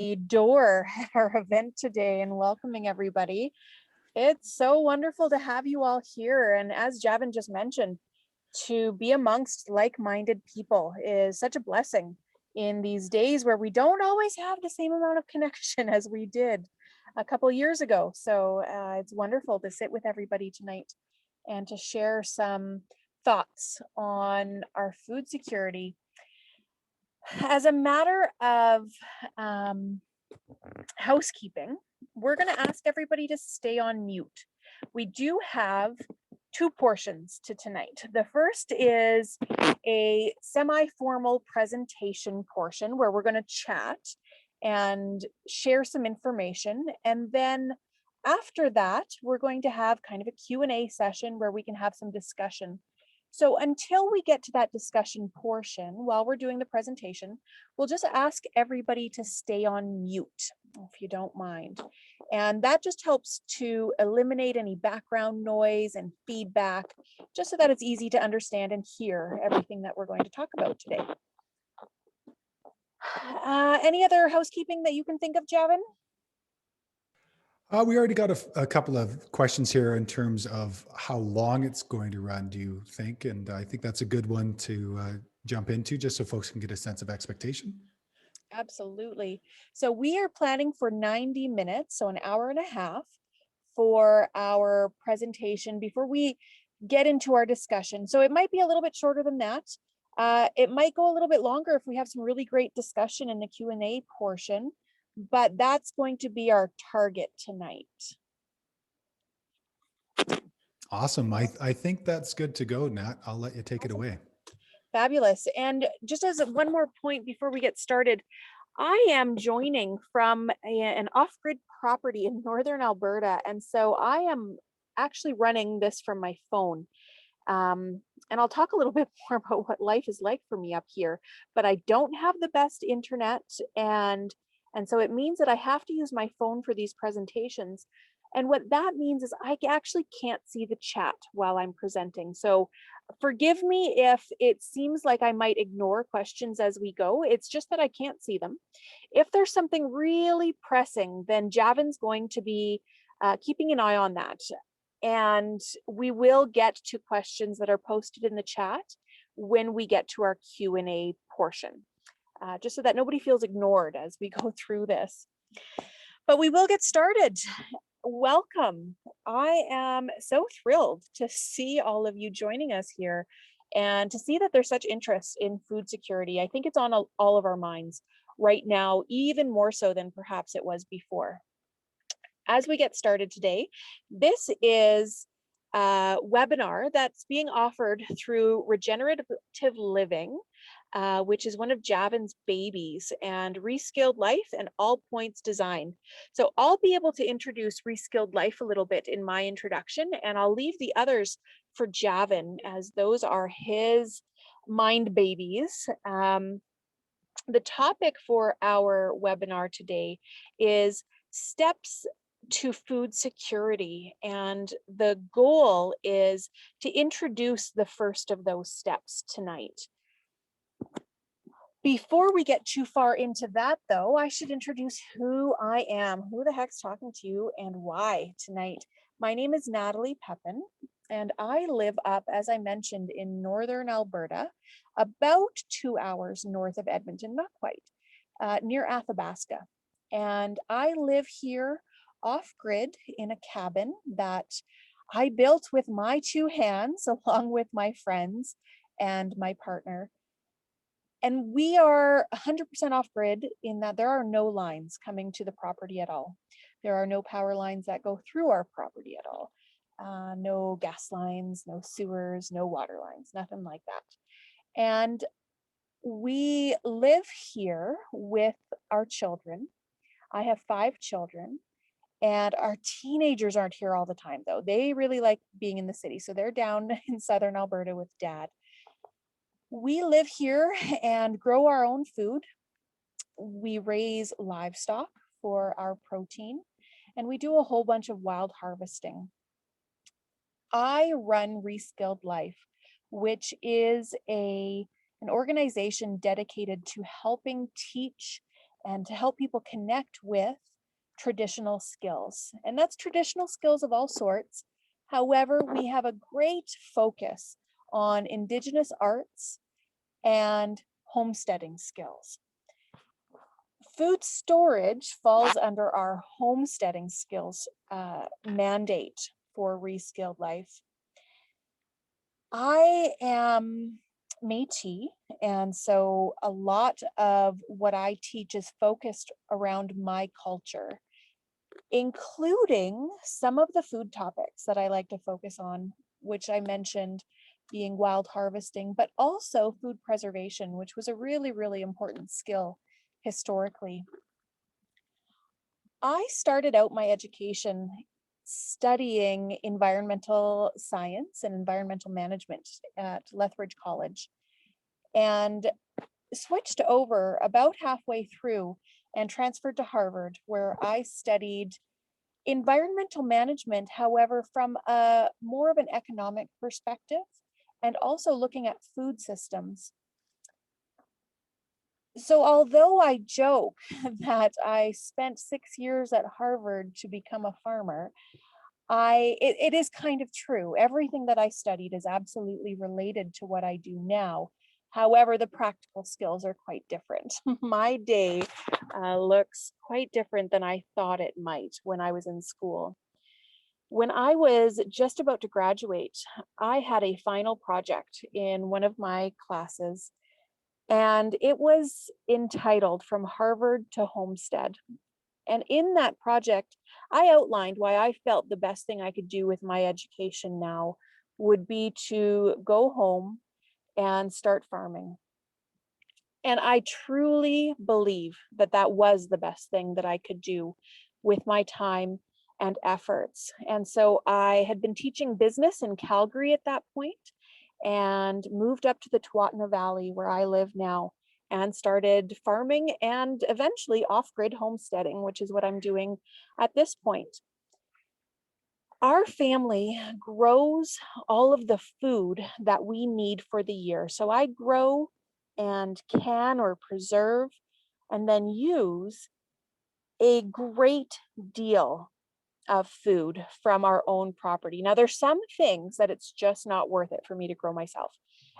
the door at our event today and welcoming everybody. It's so wonderful to have you all here. And as Javan just mentioned, to be amongst like-minded people is such a blessing in these days where we don't always have the same amount of connection as we did a couple years ago. So it's wonderful to sit with everybody tonight and to share some thoughts on our food security. As a matter of housekeeping, we're going to ask everybody to stay on mute. We do have two portions to tonight. The first is a semi-formal presentation portion where we're going to chat and share some information. And then after that, we're going to have kind of a Q&A session where we can have some discussion. So until we get to that discussion portion, while we're doing the presentation, we'll just ask everybody to stay on mute, if you don't mind. And that just helps to eliminate any background noise and feedback, just so that it's easy to understand and hear everything that we're going to talk about today. Any other housekeeping that you can think of, Javan? We already got a couple of questions here in terms of how long it's going to run, do you think? And I think that's a good one to jump into just so folks can get a sense of expectation. Absolutely. So we are planning for 90 minutes, so an hour and a half for our presentation before we get into our discussion. So it might be a little bit shorter than that. It might go a little bit longer if we have some really great discussion in the Q&A portion, but that's going to be our target tonight. Awesome. I think that's good to go, Nat. I'll let you take it away. Fabulous. And just as one more point before we get started, I am joining from an off-grid property in northern Alberta. And so I am actually running this from my phone. And I'll talk a little bit more about what life is like for me up here, but I don't have the best internet. And so it means that I have to use my phone for these presentations. And what that means is I actually can't see the chat while I'm presenting. So forgive me if it seems like I might ignore questions as we go. It's just that I can't see them. If there's something really pressing, then Javan's going to be keeping an eye on that. And we will get to questions that are posted in the chat when we get to our Q&A portion, just so that nobody feels ignored as we go through this. But we will get started. Welcome. I am so thrilled to see all of you joining us here and to see that there's such interest in food security. I think it's on all of our minds right now, even more so than perhaps it was before. As we get started today, this is a webinar that's being offered through Regenerative Living, which is one of Javan's babies, and Reskilled Life and All Points Design. So I'll be able to introduce Reskilled Life a little bit in my introduction, and I'll leave the others for Javan, as those are his mind babies. The topic for our webinar today is steps to food security, and the goal is to introduce the first of those steps tonight. Before we get too far into that, though, I should introduce who I am. Who the heck's talking to you and why tonight? My name is Natalie Pepin, and I live up, as I mentioned, in northern Alberta, about 2 hours north of Edmonton, not quite, near Athabasca. And I live here off-grid in a cabin that I built with my two hands, along with my friends and my partner. And we are 100% off-grid in that there are no lines coming to the property at all. There are no power lines that go through our property at all. No gas lines, no sewers, no water lines, nothing like that. And we live here with our children. I have 5 children. And our teenagers aren't here all the time, though. They really like being in the city. So they're down in southern Alberta with Dad. We live here and grow our own food. We raise livestock for our protein, and we do a whole bunch of wild harvesting. I run Reskilled Life, which is an organization dedicated to helping teach and to help people connect with traditional skills. And that's traditional skills of all sorts. However, we have a great focus on indigenous arts and homesteading skills. Food storage falls under our homesteading skills mandate for Reskilled Life. I am Métis, and so a lot of what I teach is focused around my culture, including some of the food topics that I like to focus on, which I mentioned being wild harvesting, but also food preservation, which was a really, really important skill historically. I started out my education studying environmental science and environmental management at Lethbridge College, and switched over about halfway through and transferred to Harvard, where I studied environmental management, however, from a more of an economic perspective, and also looking at food systems. So although I joke that I spent 6 years at Harvard to become a farmer, it is kind of true. Everything that I studied is absolutely related to what I do now. However, the practical skills are quite different. My day looks quite different than I thought it might when I was in school. When I was just about to graduate, I had a final project in one of my classes, and it was entitled From Harvard to Homestead. And in that project, I outlined why I felt the best thing I could do with my education now would be to go home and start farming. And I truly believe that that was the best thing that I could do with my time and efforts. And so I had been teaching business in Calgary at that point and moved up to the Tuatna Valley where I live now and started farming and eventually off-grid homesteading, which is what I'm doing at this point. Our family grows all of the food that we need for the year. So I grow and can or preserve and then use a great deal of food from our own property. Now, there's some things that it's just not worth it for me to grow myself,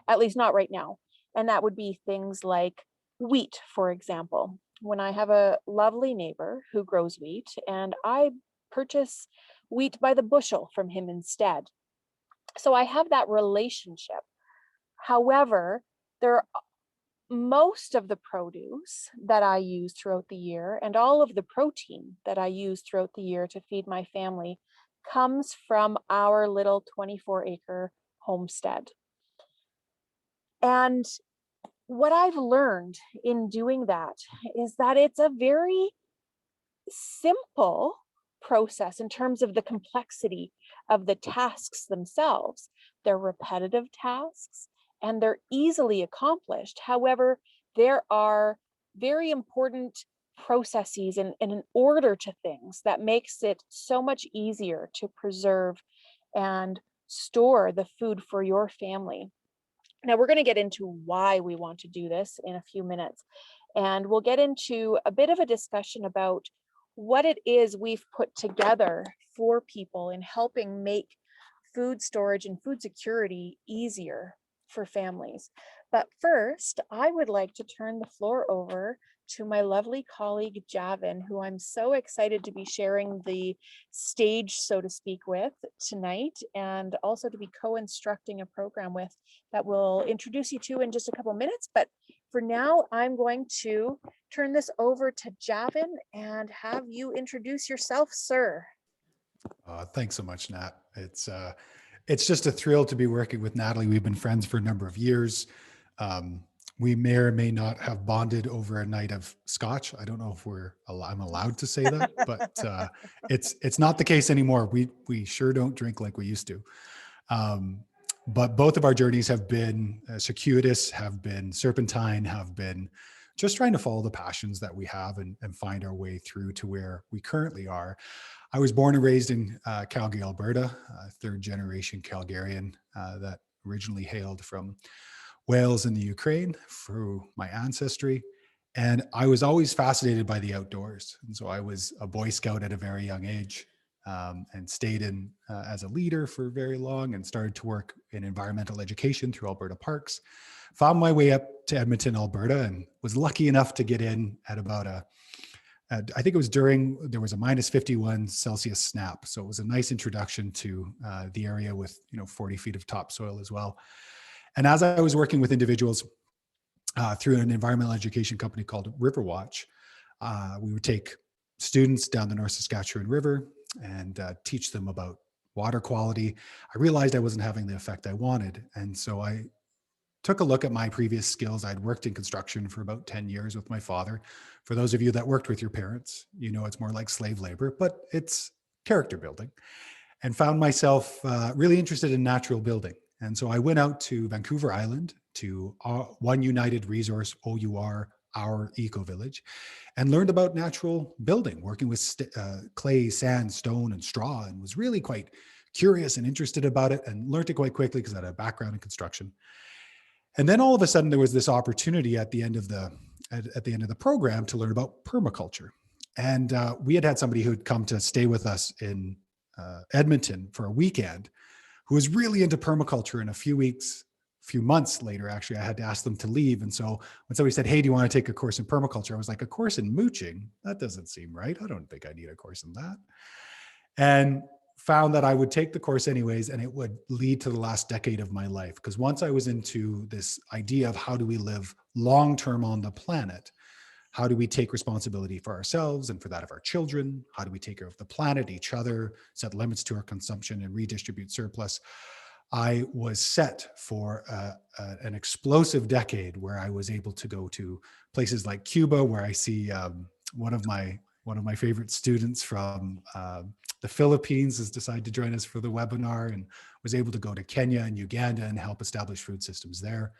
at least not right now. And that would be things like wheat, for example. When I have a lovely neighbor who grows wheat and I purchase wheat by the bushel from him instead. So I have that relationship. However, there most of the produce that I use throughout the year and all of the protein that I use throughout the year to feed my family comes from our little 24-acre homestead. And what I've learned in doing that is that it's a very simple process in terms of the complexity of the tasks themselves. They're repetitive tasks and they're easily accomplished. However, there are very important processes and an order to things that makes it so much easier to preserve and store the food for your family. Now, we're going to get into why we want to do this in a few minutes, and we'll get into a bit of a discussion about what it is we've put together for people in helping make food storage and food security easier for families. But first, I would like to turn the floor over to my lovely colleague, Javan, who I'm so excited to be sharing the stage, so to speak, with tonight, and also to be co-instructing a program with that we'll introduce you to in just a couple minutes. But for now, I'm going to turn this over to Javan and have you introduce yourself, sir. Thanks so much, Nat. It's just a thrill to be working with Natalie. We've been friends for a number of years. We may or may not have bonded over a night of scotch. I don't know if I'm allowed to say that, but it's not the case anymore. We sure don't drink like we used to. But both of our journeys have been circuitous, have been serpentine, have been just trying to follow the passions that we have and find our way through to where we currently are. I was born and raised in Calgary, Alberta, third generation Calgarian that originally hailed from Wales and the Ukraine through my ancestry. And I was always fascinated by the outdoors. And so I was a Boy Scout at a very young age, and stayed in as a leader for very long, and started to work in environmental education through Alberta Parks. Found my way up to Edmonton, Alberta, and was lucky enough to get in at about I think it was there was a minus 51 Celsius snap. So it was a nice introduction to the area with, 40 feet of topsoil as well. And as I was working with individuals through an environmental education company called Riverwatch, we would take students down the North Saskatchewan River and teach them about water quality. I realized I wasn't having the effect I wanted. And so I took a look at my previous skills. I'd worked in construction for about 10 years with my father. For those of you that worked with your parents, it's more like slave labor, but it's character building, and found myself really interested in natural building. And so I went out to Vancouver Island to One United Resource, OUR, our eco village, and learned about natural building, working with clay, sand, stone, and straw, and was really quite curious and interested about it, and learned it quite quickly because I had a background in construction. And then all of a sudden there was this opportunity at the end of the program to learn about permaculture. And we had somebody who had come to stay with us in Edmonton for a weekend, who was really into permaculture. In a few months later, actually, I had to ask them to leave. And so when somebody said, "Hey, do you want to take a course in permaculture?" I was like, "A course in mooching? That doesn't seem right. I don't think I need a course in that." And found that I would take the course anyways, and it would lead to the last decade of my life. Because once I was into this idea of how do we live long-term on the planet, how do we take responsibility for ourselves and for that of our children? How do we take care of the planet, each other, set limits to our consumption, and redistribute surplus? I was set for an explosive decade where I was able to go to places like Cuba, where I see one of my favorite students from the Philippines has decided to join us for the webinar, and was able to go to Kenya and Uganda and help establish food systems there.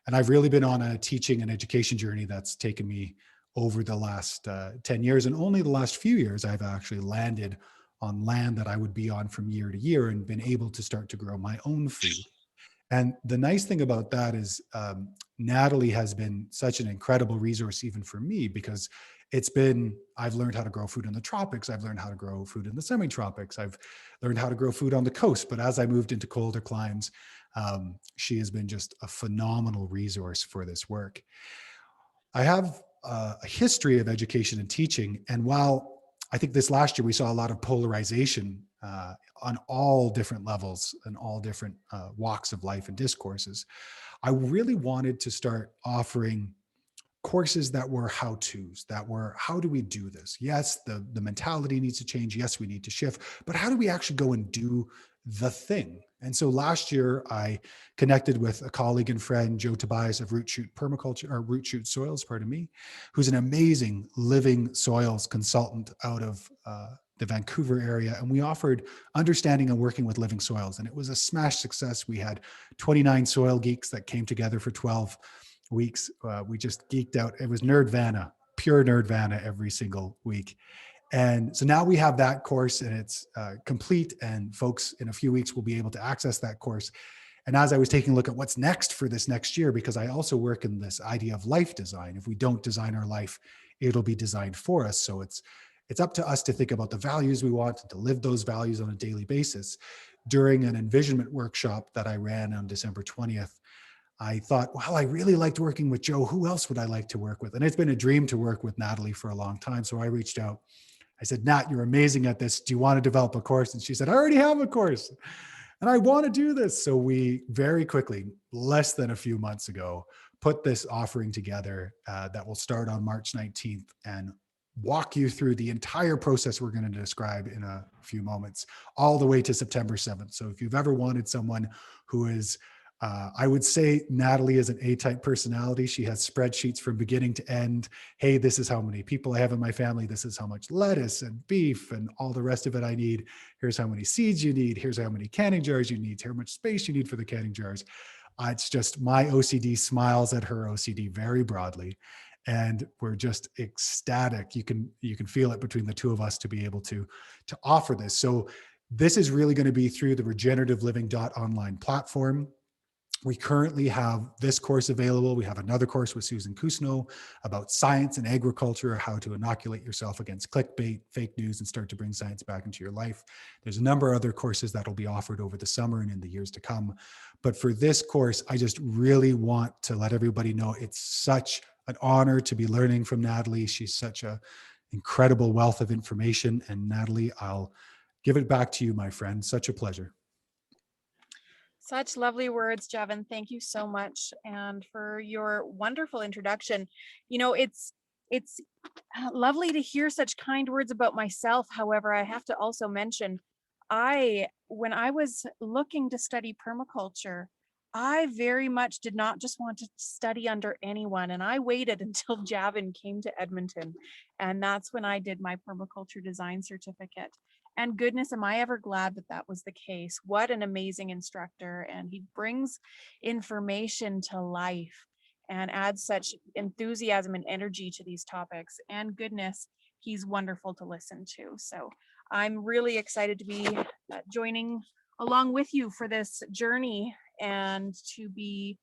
And I've really been on a teaching and education journey that's taken me over the last 10 years. And only the last few years, I've actually landed on land that I would be on from year to year, and been able to start to grow my own food. And the nice thing about that is Natalie has been such an incredible resource even for me, because I've learned how to grow food in the tropics. I've learned how to grow food in the semi-tropics. I've learned how to grow food on the coast. But as I moved into colder climes, she has been just a phenomenal resource for this work. I have a history of education and teaching. And while I think this last year we saw a lot of polarization on all different levels and all different walks of life and discourses, I really wanted to start offering courses that were how-tos, that were, how do we do this? Yes, the mentality needs to change. Yes, we need to shift, but how do we actually go and do the thing? And so last year I connected with a colleague and friend, Joe Tobias of Root Shoot Permaculture, or Root Shoot Soils, pardon me, who's an amazing living soils consultant out of the Vancouver area. And we offered understanding and working with living soils. And it was a smash success. We had 29 soil geeks that came together for 12 weeks. We just geeked out. It was Nerdvana, pure Nerdvana every single week. And so now we have that course, and it's complete, and folks in a few weeks will be able to access that course. And as I was taking a look at what's next for this next year, because I also work in this idea of life design. If we don't design our life, it'll be designed for us. So it's up to us to think about the values we want and to live those values on a daily basis. During an envisionment workshop that I ran on December 20th, I thought, well, I really liked working with Joe. Who else would I like to work with? And it's been a dream to work with Natalie for a long time. So I reached out. I said, "Nat, you're amazing at this. Do you want to develop a course?" And she said, "I already have a course and I want to do this." So we very quickly, less than a few months ago, put this offering together that will start on March 19th and walk you through the entire process we're going to describe in a few moments, all the way to September 7th. So if you've ever wanted someone who is I would say Natalie is an A-type personality. She has spreadsheets from beginning to end. Hey, this is how many people I have in my family. This is how much lettuce and beef and all the rest of it I need. Here's how many seeds you need. Here's how many canning jars you need. Here's how much space you need for the canning jars. It's just my OCD smiles at her OCD very broadly. And we're just ecstatic. You can feel it between the two of us to be able to offer this. So this is really going to be through the regenerative living online platform. We currently have this course available. We have another course with Susan Kusno about science and agriculture, how to inoculate yourself against clickbait, fake news, and start to bring science back into your life. There's a number of other courses that will be offered over the summer and in the years to come. But for this course, I just really want to let everybody know it's such an honor to be learning from Natalie. She's such an incredible wealth of information. And Natalie, I'll give it back to you, my friend. Such a pleasure. Such lovely words, Javan. Thank you so much, and for your wonderful introduction. It's lovely to hear such kind words about myself. However, I have to also mention, when I was looking to study permaculture, I very much did not just want to study under anyone, and I waited until Javan came to Edmonton, and that's when I did my permaculture design certificate. And goodness, am I ever glad that that was the case. What an amazing instructor. And he brings information to life and adds such enthusiasm and energy to these topics. And goodness, he's wonderful to listen to. So I'm really excited to be joining along with you for this journey and to be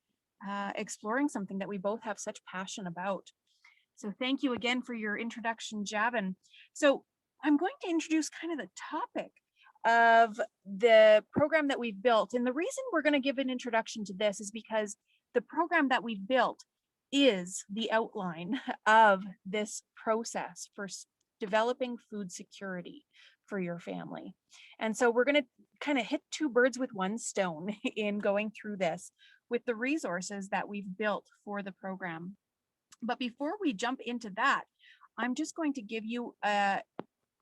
exploring something that we both have such passion about. So thank you again for your introduction, Javan. So I'm going to introduce kind of the topic of the program that we've built. And the reason we're going to give an introduction to this is because the program that we've built is the outline of this process for developing food security for your family. And so we're going to kind of hit two birds with one stone in going through this with the resources that we've built for the program. But before we jump into that, I'm just going to give you a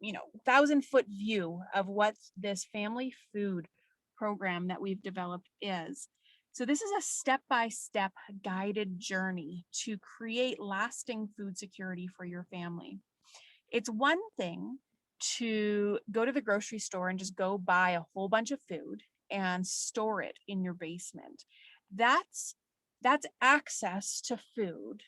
1,000-foot view of what this family food program that we've developed is. So this is a step-by-step guided journey to create lasting food security for your family. It's one thing to go to the grocery store and just go buy a whole bunch of food and store it in your basement. That's access to food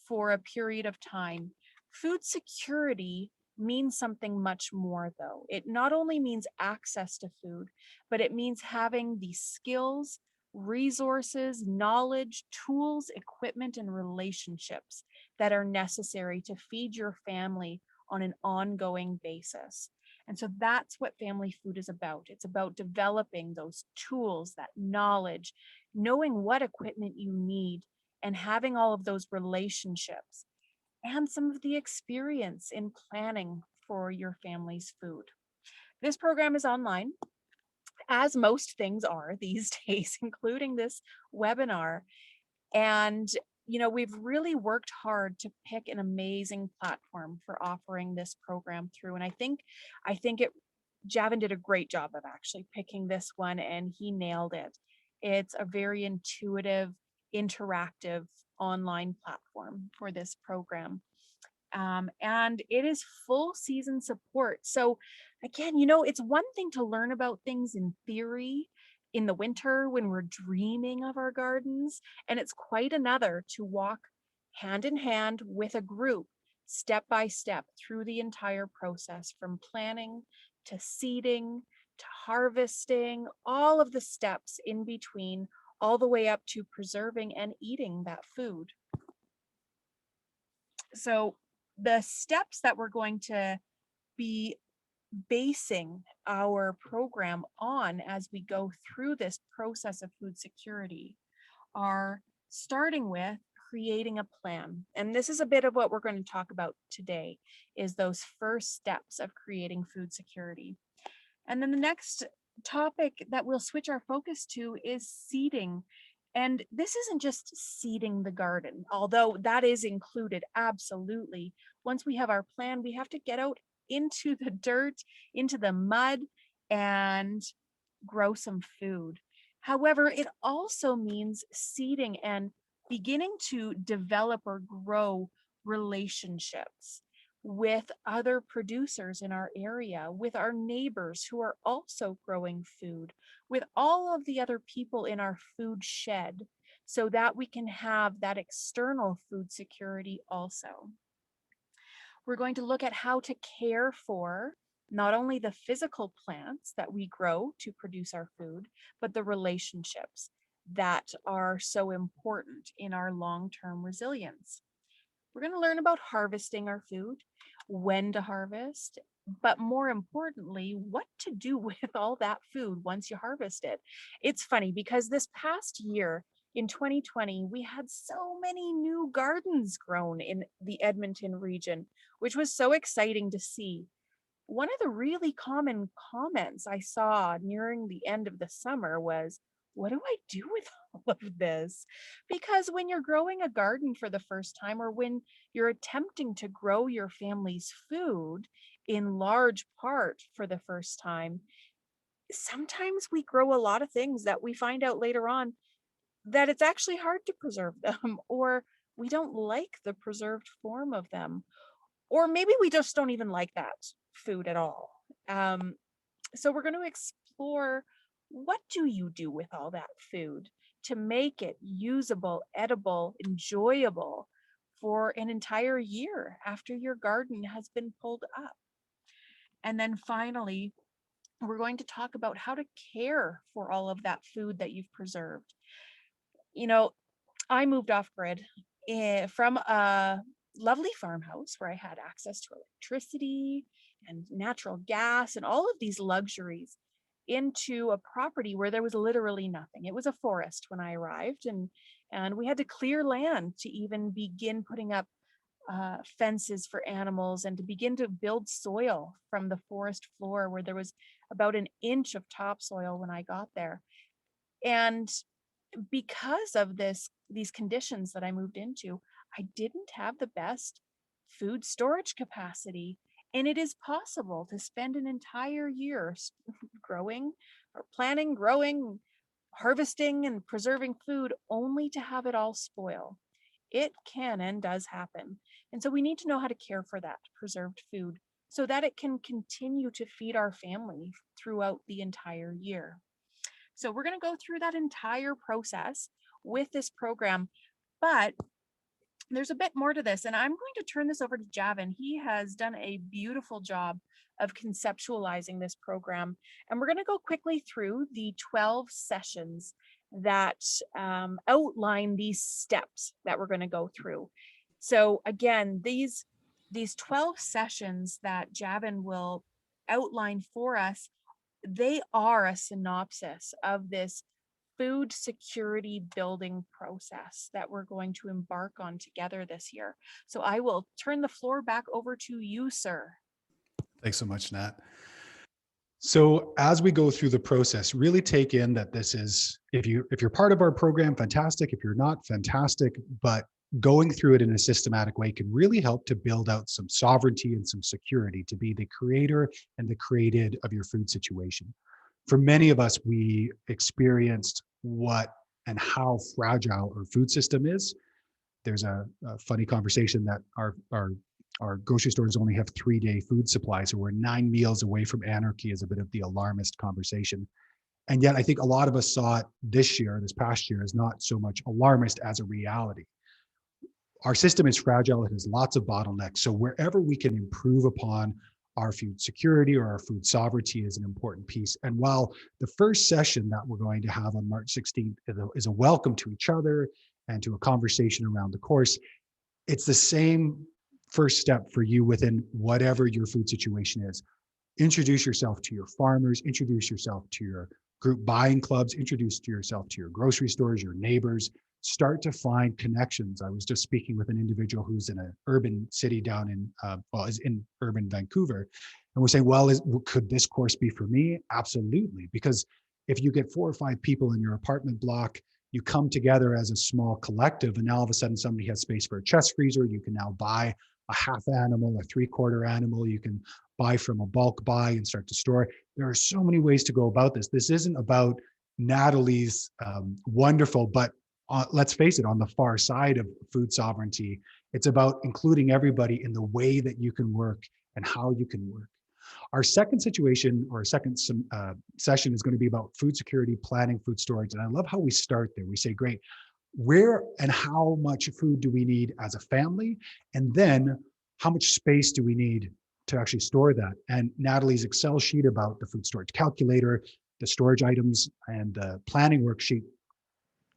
for a period of time. Food security means something much more, though. It not only means access to food, but it means having the skills, resources, knowledge, tools, equipment, and relationships that are necessary to feed your family on an ongoing basis. And so that's what family food is about. It's about developing those tools, that knowledge, knowing what equipment you need, and having all of those relationships and some of the experience in planning for your family's food. This program is online, as most things are these days, including this webinar. And we've really worked hard to pick an amazing platform for offering this program through. And I think Javan did a great job of actually picking this one, and he nailed it. It's a very intuitive, interactive online platform for this program. And it is full season support. So again, it's one thing to learn about things in theory in the winter when we're dreaming of our gardens, and it's quite another to walk hand in hand with a group step by step through the entire process, from planning to seeding to harvesting, all of the steps in between, all the way up to preserving and eating that food. So the steps that we're going to be basing our program on as we go through this process of food security are starting with creating a plan. And this is a bit of what we're going to talk about today, is those first steps of creating food security. And then the next topic that we'll switch our focus to is seeding. And this isn't just seeding the garden, although that is included, absolutely. Once we have our plan, we have to get out into the dirt, into the mud, and grow some food. However, it also means seeding and beginning to develop or grow relationships with other producers in our area, with our neighbors who are also growing food, with all of the other people in our food shed, so that we can have that external food security also. We're going to look at how to care for not only the physical plants that we grow to produce our food, but the relationships. that are so important in our long-term resilience. We're going to learn about harvesting our food, when to harvest, but more importantly, what to do with all that food once you harvest it. It's funny because this past year in 2020, we had so many new gardens grown in the Edmonton region, which was so exciting to see. One of the really common comments I saw nearing the end of the summer was, what do I do with all of this? Because when you're growing a garden for the first time, or when you're attempting to grow your family's food in large part for the first time, sometimes we grow a lot of things that we find out later on that it's actually hard to preserve them, or we don't like the preserved form of them, or maybe we just don't even like that food at all. Um, so we're going to explore, what do you do with all that food to make it usable, edible, enjoyable for an entire year after your garden has been pulled up. And then finally, we're going to talk about how to care for all of that food that you've preserved. You know, I moved off grid from a lovely farmhouse where I had access to electricity and natural gas and all of these luxuries into a property where there was literally nothing. It was a forest when I arrived, and we had to clear land to even begin putting up fences for animals and to begin to build soil from the forest floor where there was about an inch of topsoil when I got there. And because of these conditions that I moved into, I didn't have the best food storage capacity. And it is possible to spend an entire year growing or planning, growing, harvesting, and preserving food only to have it all spoil. It can and does happen. And so we need to know how to care for that preserved food so that it can continue to feed our family throughout the entire year. So we're going to go through that entire process with this program, but there's a bit more to this, and I'm going to turn this over to Javan. He has done a beautiful job of conceptualizing this program, and we're going to go quickly through the 12 sessions that outline these steps that we're going to go through. So again, these 12 sessions that Javan will outline for us, they are a synopsis of this food security building process that we're going to embark on together this year. So I will turn the floor back over to you, sir. Thanks so much, Nat. So as we go through the process, really take in that this is, if you're part of our program, fantastic. If you're not, fantastic. But going through it in a systematic way can really help to build out some sovereignty and some security to be the creator and the created of your food situation. For many of us, we experienced what and how fragile our food system is. There's a funny conversation that our grocery stores only have 3-day food supply, so we're 9 meals away from anarchy is a bit of the alarmist conversation. And yet I think a lot of us saw it this past year, as not so much alarmist as a reality. Our system is fragile, it has lots of bottlenecks. So wherever we can improve upon our food security or our food sovereignty is an important piece. And while the first session that we're going to have on March 16th is a welcome to each other and to a conversation around the course, it's the same first step for you within whatever your food situation is. Introduce yourself to your farmers, introduce yourself to your group buying clubs, introduce yourself to your grocery stores, your neighbors. Start to find connections. I was just speaking with an individual who's in an urban city down is in urban Vancouver. And we're saying, well, could this course be for me? Absolutely. Because if you get 4 or 5 people in your apartment block, you come together as a small collective, and now all of a sudden somebody has space for a chest freezer. You can now buy a half animal, a 3/4 animal. You can buy from a bulk buy and start to store. There are so many ways to go about this. This isn't about Natalie's wonderful, but let's face it, on the far side of food sovereignty, it's about including everybody in the way that you can work and how you can work. Our second situation or second session is going to be about food security, planning, food storage. And I love how we start there. We say, great, where and how much food do we need as a family? And then how much space do we need to actually store that? And Natalie's Excel sheet about the food storage calculator, the storage items, and the planning worksheet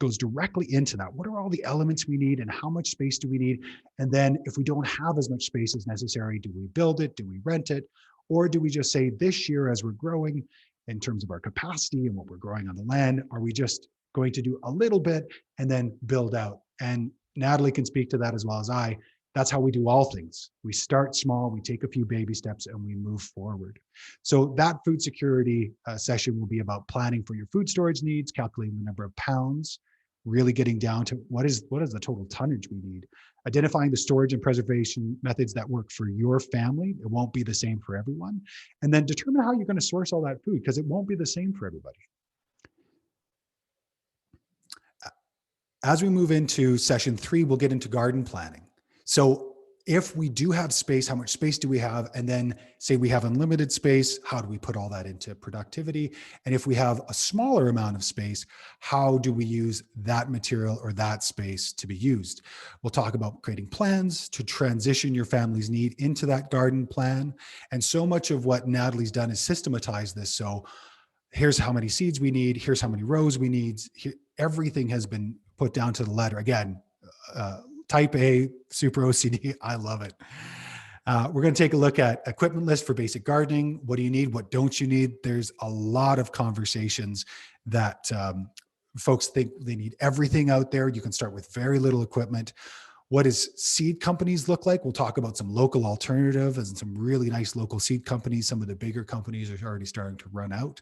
goes directly into that. What are all the elements we need and how much space do we need? And then if we don't have as much space as necessary, do we build it? Do we rent it? Or do we just say this year, as we're growing in terms of our capacity and what we're growing on the land, are we just going to do a little bit and then build out? And Natalie can speak to that as well as I. That's how we do all things. We start small, we take a few baby steps, and we move forward. So that food security session will be about planning for your food storage needs, calculating the number of pounds, really getting down to what is the total tonnage we need, identifying the storage and preservation methods that work for your family. It won't be the same for everyone. And then determine how you're going to source all that food, because it won't be the same for everybody. As we move into session 3, we'll get into garden planning. So if we do have space, how much space do we have? And then say we have unlimited space, how do we put all that into productivity? And if we have a smaller amount of space, how do we use that material or that space to be used? We'll talk about creating plans to transition your family's need into that garden plan. And so much of what Natalie's done is systematize this. So here's how many seeds we need, here's how many rows we need. Everything has been put down to the letter. Again, type A, super OCD, I love it. We're going to take a look at equipment list for basic gardening. What do you need? What don't you need? There's a lot of conversations that folks think they need everything out there. You can start with very little equipment. What does seed companies look like? We'll talk about some local alternatives and some really nice local seed companies. Some of the bigger companies are already starting to run out.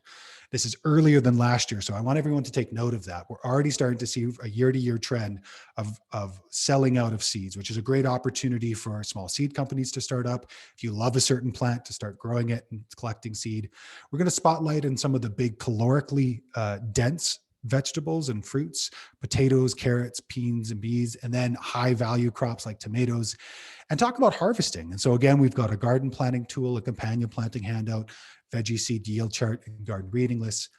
This is earlier than last year, so I want everyone to take note of that. We're already starting to see a year-to-year trend of selling out of seeds, which is a great opportunity for small seed companies to start up. If you love a certain plant, to start growing it and collecting seed. We're going to spotlight in some of the big calorically dense vegetables and fruits, potatoes, carrots, beans, and peas, and then high value crops like tomatoes, and talk about harvesting. And so again, we've got a garden planning tool, a companion planting handout, veggie seed yield chart, and garden reading lists.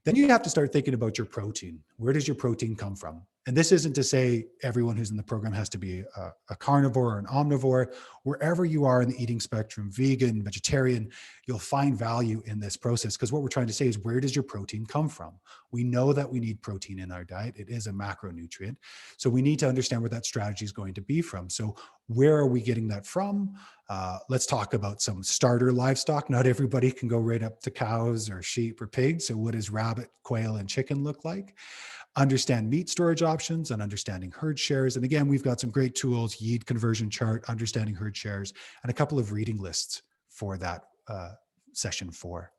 Then you have to start thinking about your protein. Where does your protein come from? And this isn't to say everyone who's in the program has to be a carnivore or an omnivore. Wherever you are in the eating spectrum, vegan, vegetarian, you'll find value in this process, because what we're trying to say is, where does your protein come from? We know that we need protein in our diet. It is a macronutrient. So we need to understand where that strategy is going to be from. So where are we getting that from? Let's talk about some starter livestock. Not everybody can go right up to cows or sheep or pigs. So what does rabbit, quail, and chicken look like? Understand meat storage options and understanding herd shares. And again, we've got some great tools, yeast conversion chart, understanding herd shares, and a couple of reading lists for that session 4.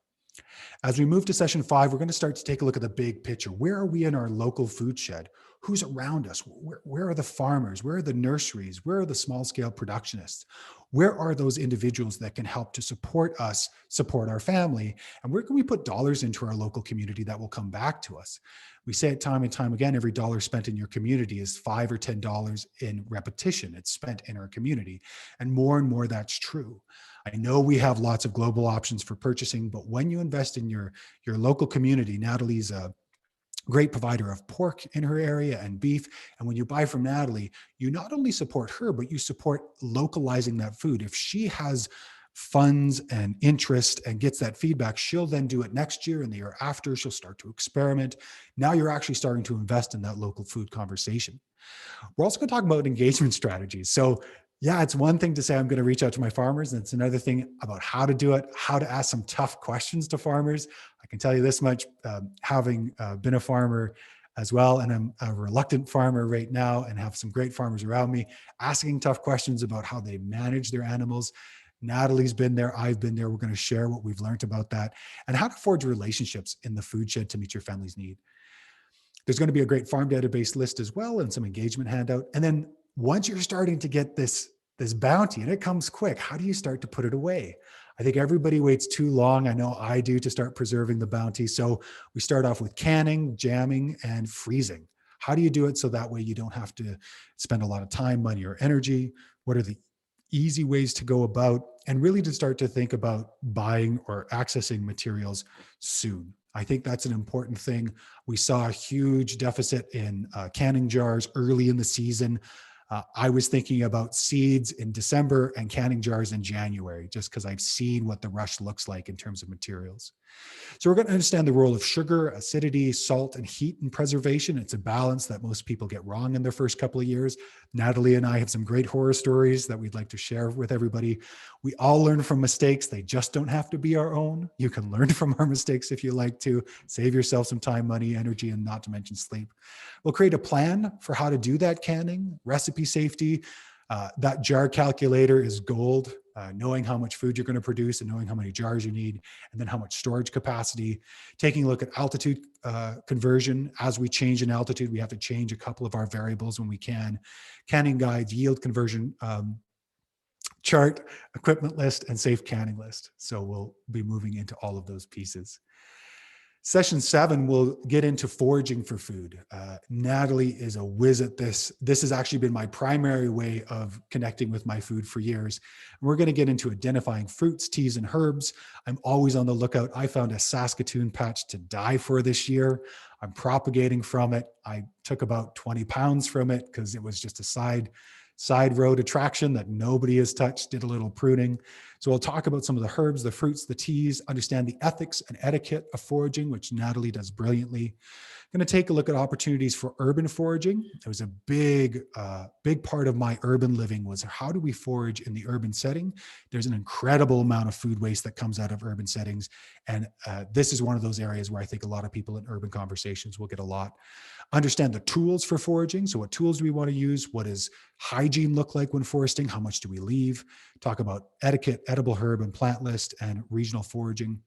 As we move to session 5, we're going to start to take a look at the big picture. Where are we in our local food shed? Who's around us? Where are the farmers? Where are the nurseries? Where are the small scale productionists? Where are those individuals that can help to support us, support our family? And where can we put dollars into our local community that will come back to us? We say it time and time again, every dollar spent in your community is $5 or $10 in repetition. It's spent in our community. And more that's true. I know we have lots of global options for purchasing, but when you invest in your local community, Natalie's a great provider of pork in her area and beef. And when you buy from Natalie, you not only support her, but you support localizing that food. If she has funds and interest and gets that feedback, she'll then do it next year and the year after. She'll start to experiment. Now you're actually starting to invest in that local food conversation. We're also going to talk about engagement strategies. So yeah, it's one thing to say I'm going to reach out to my farmers, and it's another thing about how to do it, how to ask some tough questions to farmers. I can tell you this much, having been a farmer as well, and I'm a reluctant farmer right now and have some great farmers around me, asking tough questions about how they manage their animals. Natalie's been there, I've been there. We're going to share what we've learned about that and how to forge relationships in the food shed to meet your family's need. There's going to be a great farm database list as well and some engagement handout. And then once you're starting to get this bounty, and it comes quick, how do you start to put it away? I think everybody waits too long. I know I do, to start preserving the bounty. So we start off with canning, jamming, and freezing. How do you do it so that way you don't have to spend a lot of time, money, or energy? What are the easy ways to go about, and really to start to think about buying or accessing materials soon? I think that's an important thing. We saw a huge deficit in canning jars early in the season. I was thinking about seeds in December and canning jars in January, just because I've seen what the rush looks like in terms of materials. So we're going to understand the role of sugar, acidity, salt, and heat in preservation. It's a balance that most people get wrong in their first couple of years. Natalie and I have some great horror stories that we'd like to share with everybody. We all learn from mistakes. They just don't have to be our own. You can learn from our mistakes if you like to. Save yourself some time, money, energy, and not to mention sleep. We'll create a plan for how to do that canning, recipe safety. That jar calculator is gold. Knowing how much food you're going to produce and knowing how many jars you need, and then how much storage capacity. Taking a look at altitude conversion. As we change in altitude, we have to change a couple of our variables when we can. Canning guides, yield conversion chart, equipment list, and safe canning list. So we'll be moving into all of those pieces. Session 7, we'll get into foraging for food. Natalie is a whiz at this. This has actually been my primary way of connecting with my food for years. And we're going to get into identifying fruits, teas, and herbs. I'm always on the lookout. I found a Saskatoon patch to die for this year. I'm propagating from it. I took about 20 pounds from it because it was just a side road attraction that nobody has touched, did a little pruning. So we'll talk about some of the herbs, the fruits, the teas, understand the ethics and etiquette of foraging, which Natalie does brilliantly. Going to take a look at opportunities for urban foraging. It was a big part of my urban living was how do we forage in the urban setting? There's an incredible amount of food waste that comes out of urban settings. And this is one of those areas where I think a lot of people in urban conversations will get a lot. Understand the tools for foraging. So what tools do we want to use? What does hygiene look like when foresting? How much do we leave? Talk about etiquette, edible herb and plant list, and regional foraging.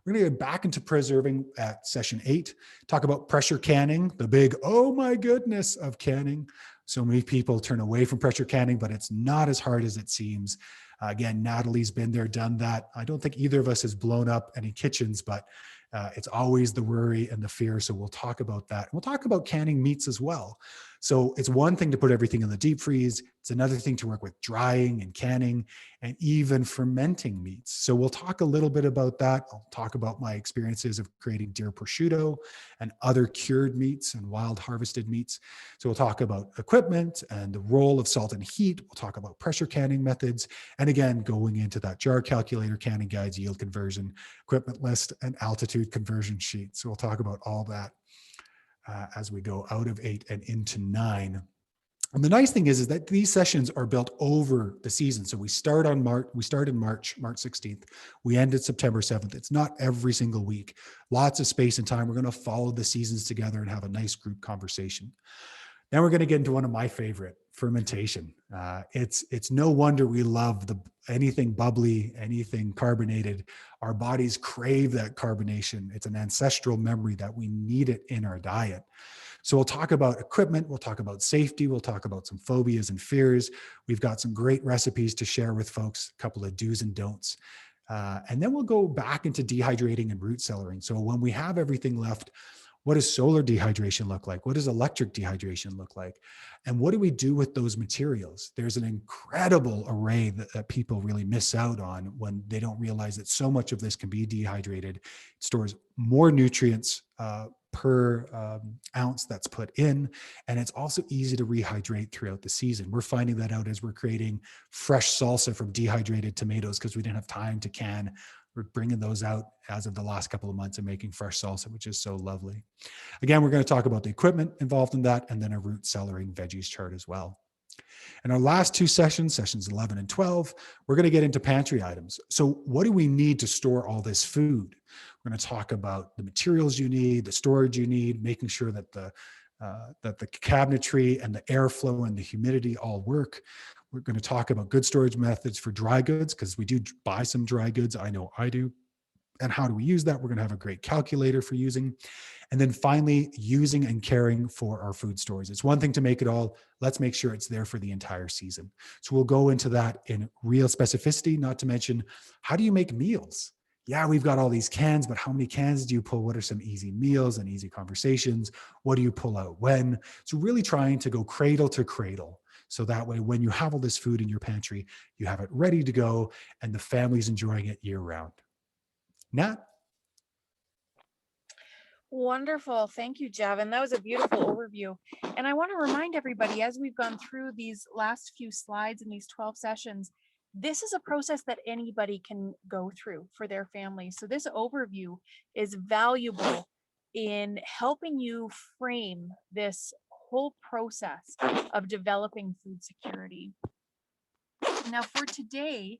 We're going to get back into preserving at session 8, talk about pressure canning, the big, oh my goodness of canning. So many people turn away from pressure canning, but it's not as hard as it seems. Again, Natalie's been there, done that. I don't think either of us has blown up any kitchens, but it's always the worry and the fear. So we'll talk about that. We'll talk about canning meats as well. So it's one thing to put everything in the deep freeze. It's another thing to work with drying and canning and even fermenting meats. So we'll talk a little bit about that. I'll talk about my experiences of creating deer prosciutto and other cured meats and wild harvested meats. So we'll talk about equipment and the role of salt and heat. We'll talk about pressure canning methods. And again, going into that jar calculator, canning guides, yield conversion, equipment list, and altitude conversion sheet. So we'll talk about all that as we go out of 8 and into 9. And the nice thing is that these sessions are built over the season. So we start in March 16th. We end at September 7th. It's not every single week. Lots of space and time. We're going to follow the seasons together and have a nice group conversation. Now we're going to get into one of my favorite, fermentation. It's no wonder we love anything bubbly, anything carbonated. Our bodies crave that carbonation. It's an ancestral memory that we need it in our diet. So we'll talk about equipment, we'll talk about safety, we'll talk about some phobias and fears. We've got some great recipes to share with folks, a couple of do's and don'ts. And then we'll go back into dehydrating and root cellaring. So when we have everything left, what does solar dehydration look like? What does electric dehydration look like? And what do we do with those materials? There's an incredible array that people really miss out on when they don't realize that so much of this can be dehydrated. It stores more nutrients per ounce that's put in. And it's also easy to rehydrate throughout the season. We're finding that out as we're creating fresh salsa from dehydrated tomatoes because we didn't have time to can. We're bringing those out as of the last couple of months and making fresh salsa, which is so lovely. Again, we're going to talk about the equipment involved in that and then a root cellaring veggies chart as well. In our last 2 sessions, sessions 11 and 12, we're going to get into pantry items. So what do we need to store all this food? We're going to talk about the materials you need, the storage you need, making sure that the cabinetry and the airflow and the humidity all work. We're going to talk about good storage methods for dry goods because we do buy some dry goods. I know I do. And how do we use that? We're going to have a great calculator for using. And then finally, using and caring for our food stores. It's one thing to make it all. Let's make sure it's there for the entire season. So we'll go into that in real specificity, not to mention, how do you make meals? Yeah, we've got all these cans, but how many cans do you pull? What are some easy meals and easy conversations? What do you pull out when? So really trying to go cradle to cradle. So that way, when you have all this food in your pantry, you have it ready to go and the family's enjoying it year round. Nat? Wonderful. Thank you, Javan. That was a beautiful overview. And I want to remind everybody, as we've gone through these last few slides in these 12 sessions, this is a process that anybody can go through for their family. So this overview is valuable in helping you frame this whole process of developing food security. Now, for today,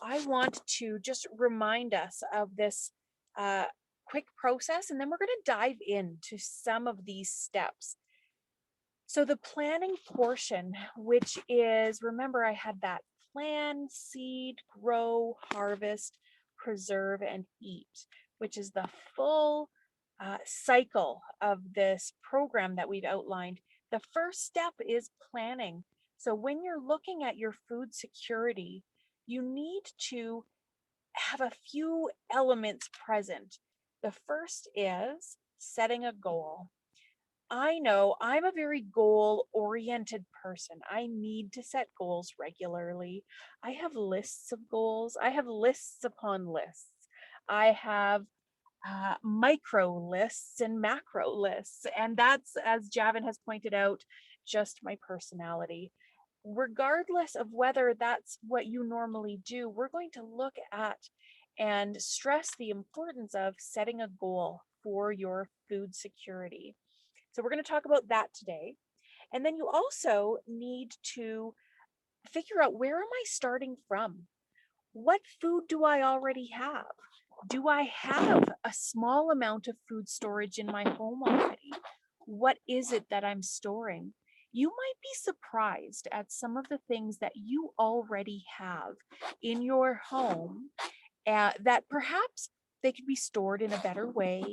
I want to just remind us of this quick process, and then we're going to dive into some of these steps. So the planning portion, which is, remember I had that plan, seed, grow, harvest, preserve, and eat, which is the full cycle of this program that we've outlined. The first step is planning. So when you're looking at your food security, you need to have a few elements present. The first is setting a goal. I know I'm a very goal oriented person. I need to set goals regularly. I have lists of goals. I have lists upon lists. I have micro lists and macro lists. And that's, as Javan has pointed out, just my personality. Regardless of whether that's what you normally do, we're going to look at and stress the importance of setting a goal for your food security. So we're going to talk about that today. And then you also need to figure out, where am I starting from? What food do I already have? Do I have a small amount of food storage in my home already? What is it that I'm storing? You might be surprised at some of the things that you already have in your home, that perhaps they could be stored in a better way,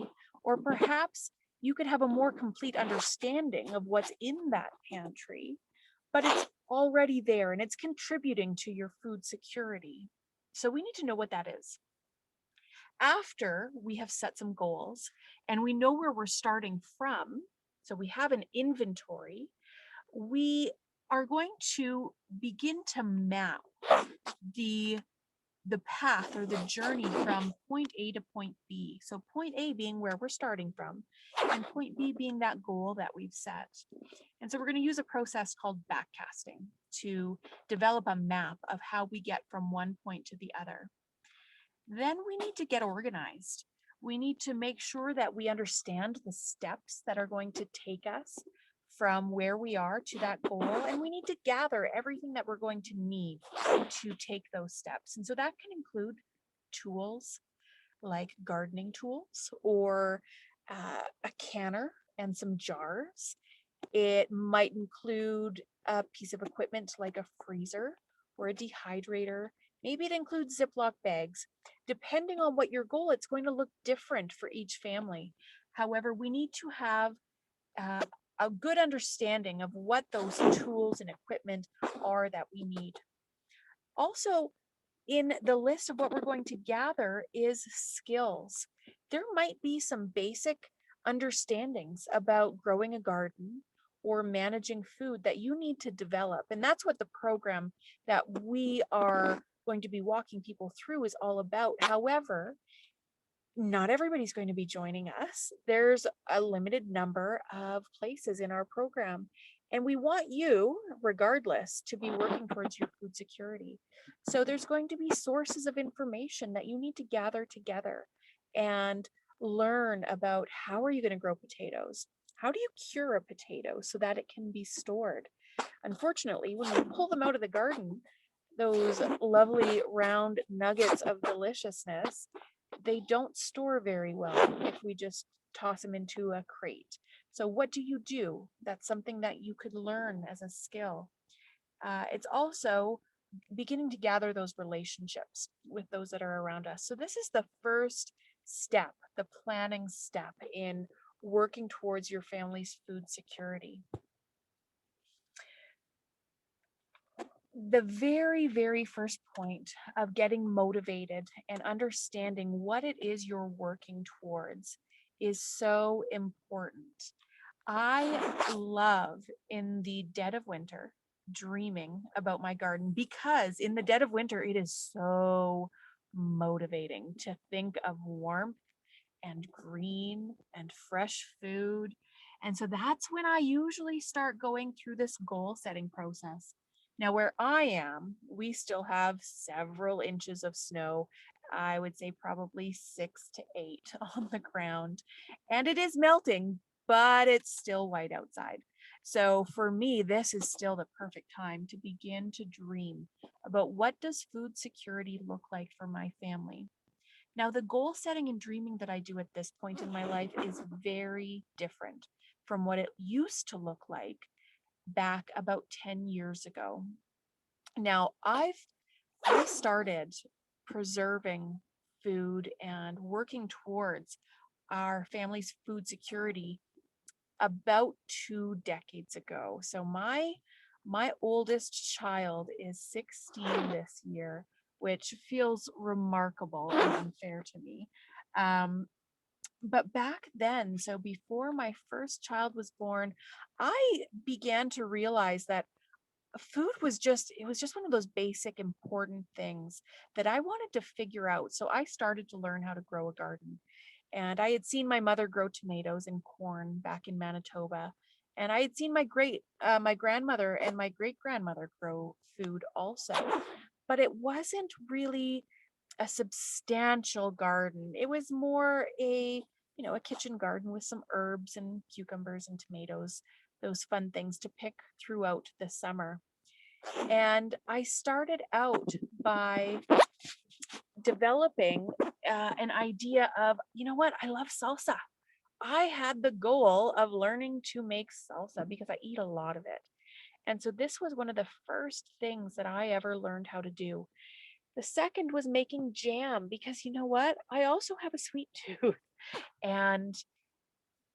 or perhaps you could have a more complete understanding of what's in that pantry, but it's already there and it's contributing to your food security. So we need to know what that is. After we have set some goals and we know where we're starting from, so we have an inventory, we are going to begin to map the path or the journey from point A to point B. So point A being where we're starting from, and point B being that goal that we've set. And so we're going to use a process called backcasting to develop a map of how we get from one point to the other. Then we need to get organized. We need to make sure that we understand the steps that are going to take us from where we are to that goal. And we need to gather everything that we're going to need to take those steps. And so that can include tools like gardening tools, or a canner and some jars. It might include a piece of equipment like a freezer or a dehydrator. Maybe it includes Ziploc bags. Depending on what your goal, it's going to look different for each family. However, we need to have a good understanding of what those tools and equipment are that we need. Also, in the list of what we're going to gather is skills. There might be some basic understandings about growing a garden or managing food that you need to develop. And that's what the program that we are going to be walking people through is all about. However, not everybody's going to be joining us. There's a limited number of places in our program, and we want you, regardless, to be working towards your food security. So there's going to be sources of information that you need to gather together and learn about. How are you going to grow potatoes? How do you cure a potato so that it can be stored? Unfortunately, when we pull them out of the garden, those lovely round nuggets of deliciousness, they don't store very well if we just toss them into a crate. So what do you do? That's something that you could learn as a skill. It's also beginning to gather those relationships with those that are around us. So this is the first step, the planning step in working towards your family's food security. The very, very first point of getting motivated and understanding what it is you're working towards is so important. I love, in the dead of winter, dreaming about my garden, because in the dead of winter, it is so motivating to think of warmth and green and fresh food. And so that's when I usually start going through this goal setting process. Now, where I am, we still have several inches of snow. I would say probably 6 to 8 on the ground. And it is melting, but it's still white outside. So for me, this is still the perfect time to begin to dream about what does food security look like for my family. Now, the goal setting and dreaming that I do at this point in my life is very different from what it used to look like back about 10 years ago. Now, I started preserving food and working towards our family's food security about 2 decades ago. So my oldest child is 16 this year, which feels remarkable and unfair to me. Um, but back then, so before my first child was born, I began to realize that food was just it was just one of those basic important things that I wanted to figure out. So I started to learn how to grow a garden. And I had seen my mother grow tomatoes and corn back in Manitoba. And I had seen my grandmother and my great grandmother grow food also. But it wasn't really a substantial garden. It was more a kitchen garden with some herbs and cucumbers and tomatoes, those fun things to pick throughout the summer. And I started out by developing an idea of, you know what, I love salsa. I had the goal of learning to make salsa because I eat a lot of it. And so this was one of the first things that I ever learned how to do. The second was making jam because you know what? I also have a sweet tooth. And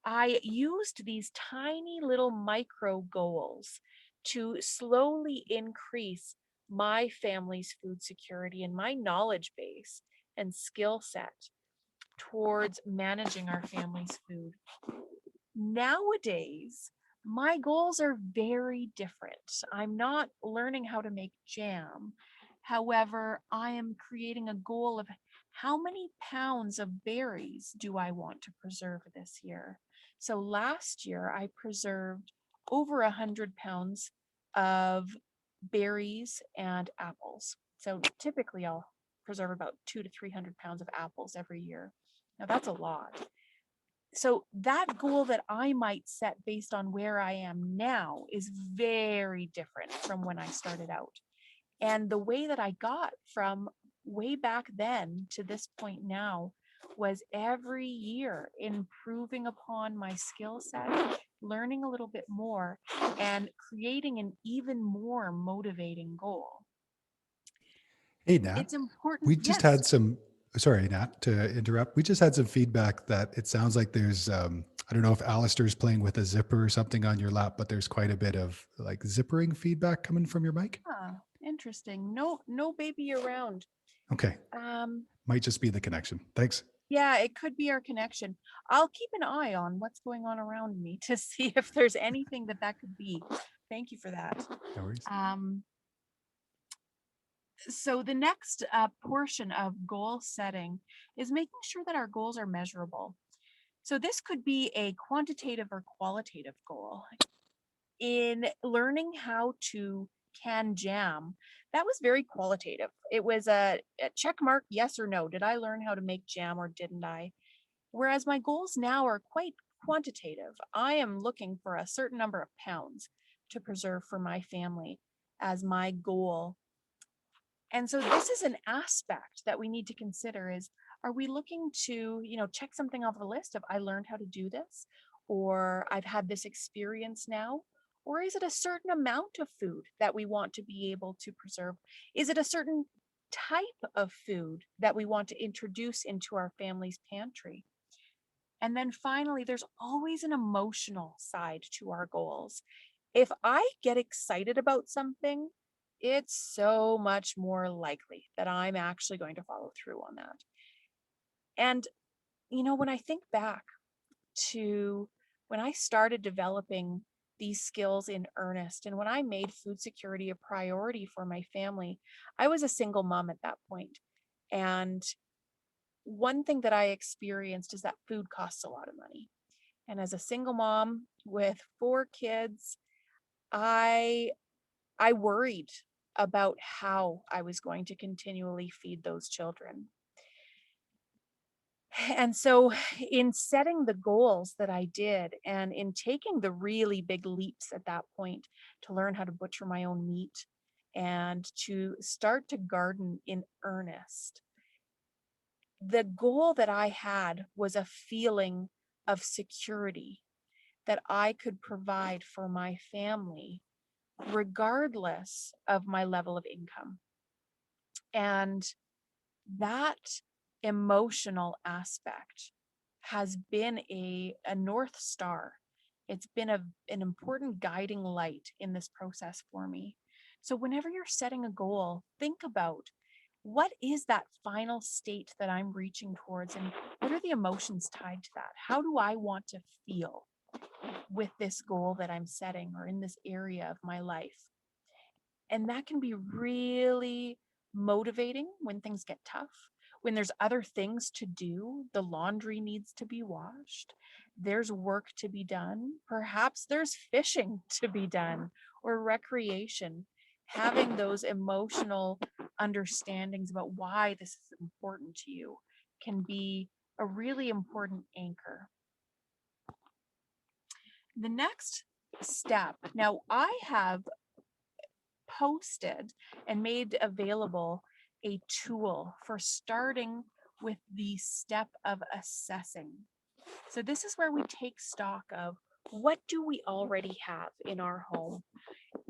I used these tiny little micro goals to slowly increase my family's food security and my knowledge base and skill set towards managing our family's food. Nowadays, my goals are very different. I'm not learning how to make jam. However, I am creating a goal of how many pounds of berries do I want to preserve this year. So last year, I preserved over 100 pounds of berries and apples. So typically, I'll preserve about 200 to 300 pounds of apples every year. Now, that's a lot. So that goal that I might set based on where I am now is very different from when I started out. And the way that I got from way back then to this point now was every year improving upon my skill set, learning a little bit more, and creating an even more motivating goal. Hey, Nat, It's important. we just Yes. had some, sorry, Nat, to interrupt. We just had some feedback that it sounds like there's, I don't know if Alistair's playing with a zipper or something on your lap, but there's quite a bit of like zippering feedback coming from your mic. Interesting. No baby around. Okay. Um, Might just be the connection. Thanks. Yeah, it could be our connection. I'll keep an eye on what's going on around me to see if there's anything that could be. Thank you for that. No worries. So the next portion of goal setting is making sure that our goals are measurable. So this could be a quantitative or qualitative goal. In learning how to can jam, that was very qualitative. It was a check mark, yes or no. Did I learn how to make jam or didn't I? Whereas my goals now are quite quantitative. I am looking for a certain number of pounds to preserve for my family as my goal. And so this is an aspect that we need to consider is, are we looking to, check something off the list of I learned how to do this, or I've had this experience now? Or is it a certain amount of food that we want to be able to preserve? Is it a certain type of food that we want to introduce into our family's pantry? And then finally, there's always an emotional side to our goals. If I get excited about something, it's so much more likely that I'm actually going to follow through on that. And, when I think back to when I started developing these skills in earnest and when I made food security a priority for my family, I was a single mom at that point. And one thing that I experienced is that food costs a lot of money. And as a single mom with 4 kids, I I worried about how I was going to continually feed those children. And so, in setting the goals that I did, and in taking the really big leaps at that point to learn how to butcher my own meat and to start to garden in earnest, the goal that I had was a feeling of security that I could provide for my family, regardless of my level of income. And that emotional aspect has been a North Star. It's been an important guiding light in this process for me. So, whenever you're setting a goal, think about what is that final state that I'm reaching towards, and what are the emotions tied to that? How do I want to feel with this goal that I'm setting or in this area of my life? And that can be really motivating when things get tough, when there's other things to do. The laundry needs to be washed, there's work to be done, perhaps there's fishing to be done, or recreation. Having those emotional understandings about why this is important to you can be a really important anchor. The next step, now I have posted and made available a tool for starting with the step of assessing. So this is where we take stock of what do we already have in our home,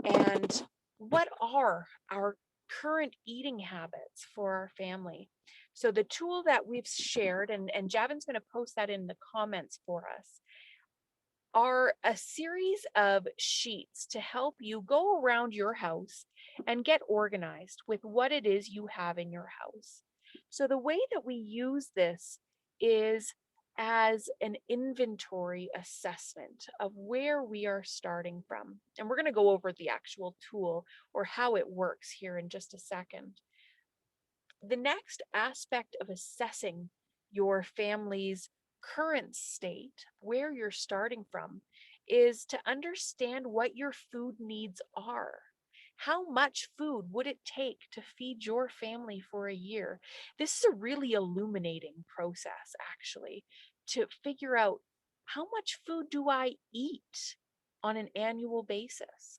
and what are our current eating habits for our family. So the tool that we've shared, and Javan's going to post that in the comments for us, are a series of sheets to help you go around your house and get organized with what it is you have in your house. So, the way that we use this is as an inventory assessment of where we are starting from. And we're going to go over the actual tool or how it works here in just a second. The next aspect of assessing your family's current state, where you're starting from, is to understand what your food needs are. How much food would it take to feed your family for a year? This is a really illuminating process, actually, to figure out how much food do I eat on an annual basis.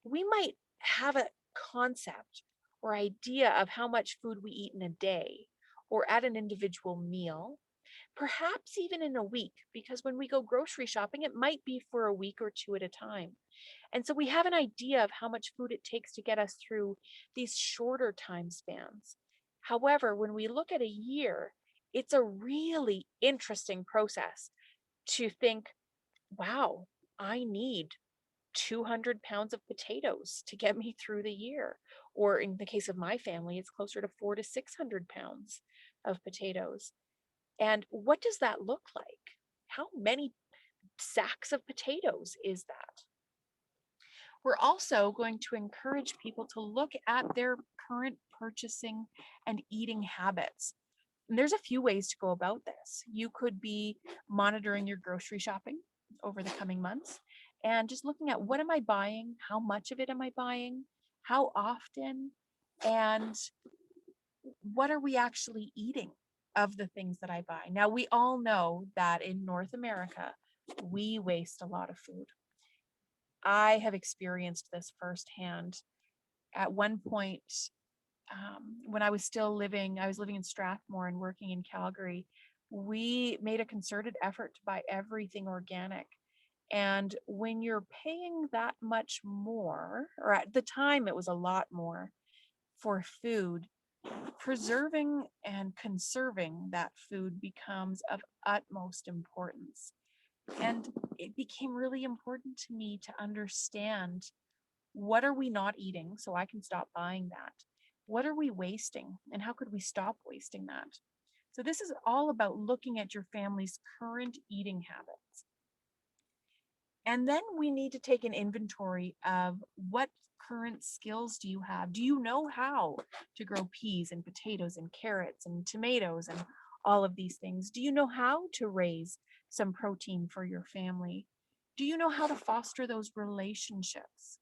We might have a concept or idea of how much food we eat in a day or at an individual meal, perhaps even in a week, because when we go grocery shopping, it might be for a week or two at a time. And so we have an idea of how much food it takes to get us through these shorter time spans. However, when we look at a year, it's a really interesting process to think, wow, I need 200 pounds of potatoes to get me through the year. Or in the case of my family, it's closer to 400 to 600 pounds of potatoes. And what does that look like? How many sacks of potatoes is that? We're also going to encourage people to look at their current purchasing and eating habits. And there's a few ways to go about this. You could be monitoring your grocery shopping over the coming months and just looking at what am I buying? How much of it am I buying? How often? And what are we actually eating of the things that I buy? Now, we all know that in North America, we waste a lot of food. I have experienced this firsthand. At one point, when I was living in Strathmore and working in Calgary, we made a concerted effort to buy everything organic. And when you're paying that much more, or at the time it was a lot more for food, preserving and conserving that food becomes of utmost importance. And it became really important to me to understand, what are we not eating so I can stop buying that? What are we wasting and how could we stop wasting that? So, this is all about looking at your family's current eating habits. And then we need to take an inventory of what current skills do you have? Do you know how to grow peas and potatoes and carrots and tomatoes and all of these things? Do you know how to raise some protein for your family? Do you know how to foster those relationships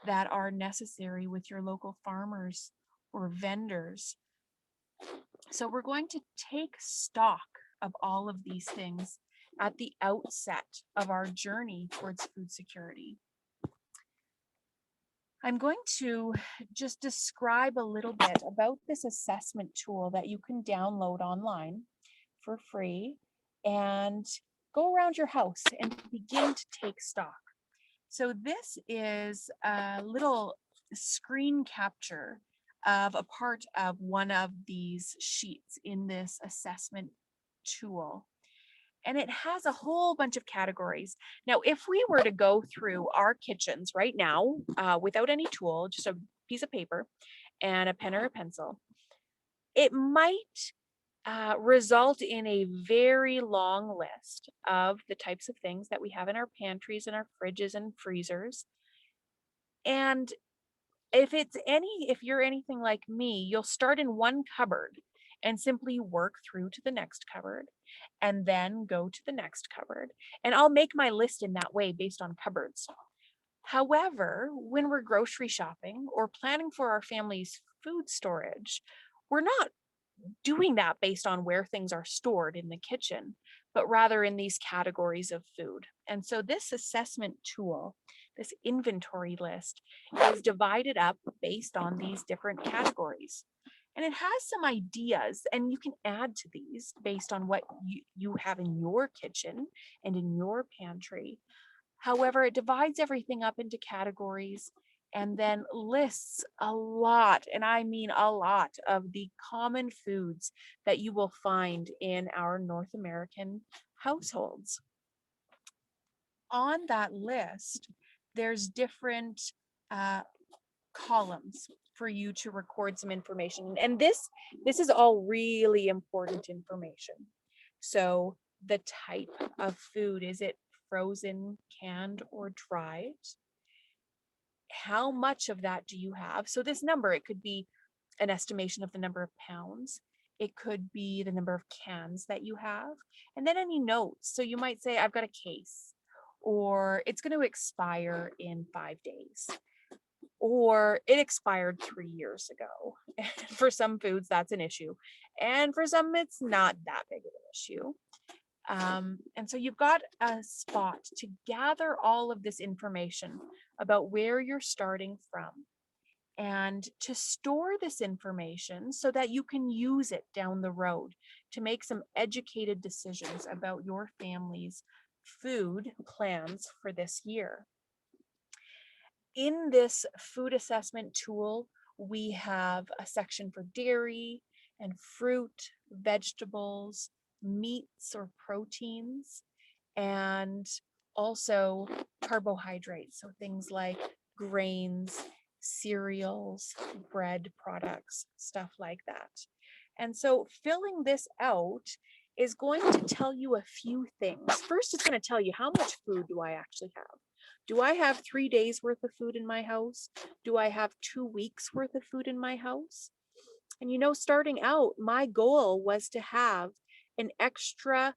that are necessary with your local farmers or vendors? So we're going to take stock of all of these things at the outset of our journey towards food security. I'm going to just describe a little bit about this assessment tool that you can download online for free and go around your house and begin to take stock. So this is a little screen capture of a part of one of these sheets in this assessment tool. And it has a whole bunch of categories. Now, if we were to go through our kitchens right now without any tool, just a piece of paper and a pen or a pencil, it might result in a very long list of the types of things that we have in our pantries and our fridges and freezers. And if you're anything like me, you'll start in one cupboard and simply work through to the next cupboard and then go to the next cupboard. And I'll make my list in that way based on cupboards. However, when we're grocery shopping or planning for our family's food storage, we're not doing that based on where things are stored in the kitchen, but rather in these categories of food. And so this assessment tool, this inventory list, is divided up based on these different categories. And it has some ideas, and you can add to these based on what you have in your kitchen and in your pantry. However, it divides everything up into categories and then lists a lot, and I mean a lot, of the common foods that you will find in our North American households. On that list, there's different columns for you to record some information. And this is all really important information. So the type of food, is it frozen, canned, or dried? How much of that do you have? So this number, it could be an estimation of the number of pounds. It could be the number of cans that you have, and then any notes. So you might say, I've got a case, or it's going to expire in 5 days, or it expired 3 years ago. And for some foods, that's an issue. And for some, it's not that big of an issue. And so you've got a spot to gather all of this information about where you're starting from and to store this information so that you can use it down the road to make some educated decisions about your family's food plans for this year. In this food assessment tool, we have a section for dairy and fruit, vegetables, meats or proteins, and also carbohydrates. So things like grains, cereals, bread products, stuff like that. And so filling this out is going to tell you a few things. First, it's going to tell you, how much food do I actually have? Do I have 3 days worth of food in my house? Do I have 2 weeks worth of food in my house? And starting out, my goal was to have an extra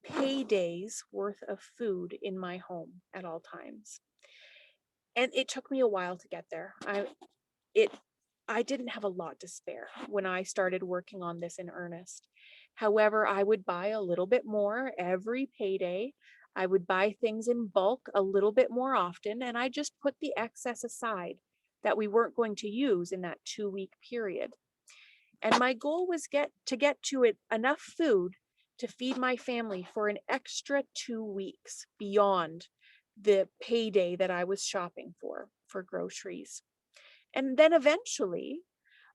payday's worth of food in my home at all times. And it took me a while to get there. I didn't have a lot to spare when I started working on this in earnest. However, I would buy a little bit more every payday. I would buy things in bulk a little bit more often, and I just put the excess aside that we weren't going to use in that 2-week period. And my goal was to get to it enough food to feed my family for an extra 2 weeks beyond the payday that I was shopping for groceries. And then eventually,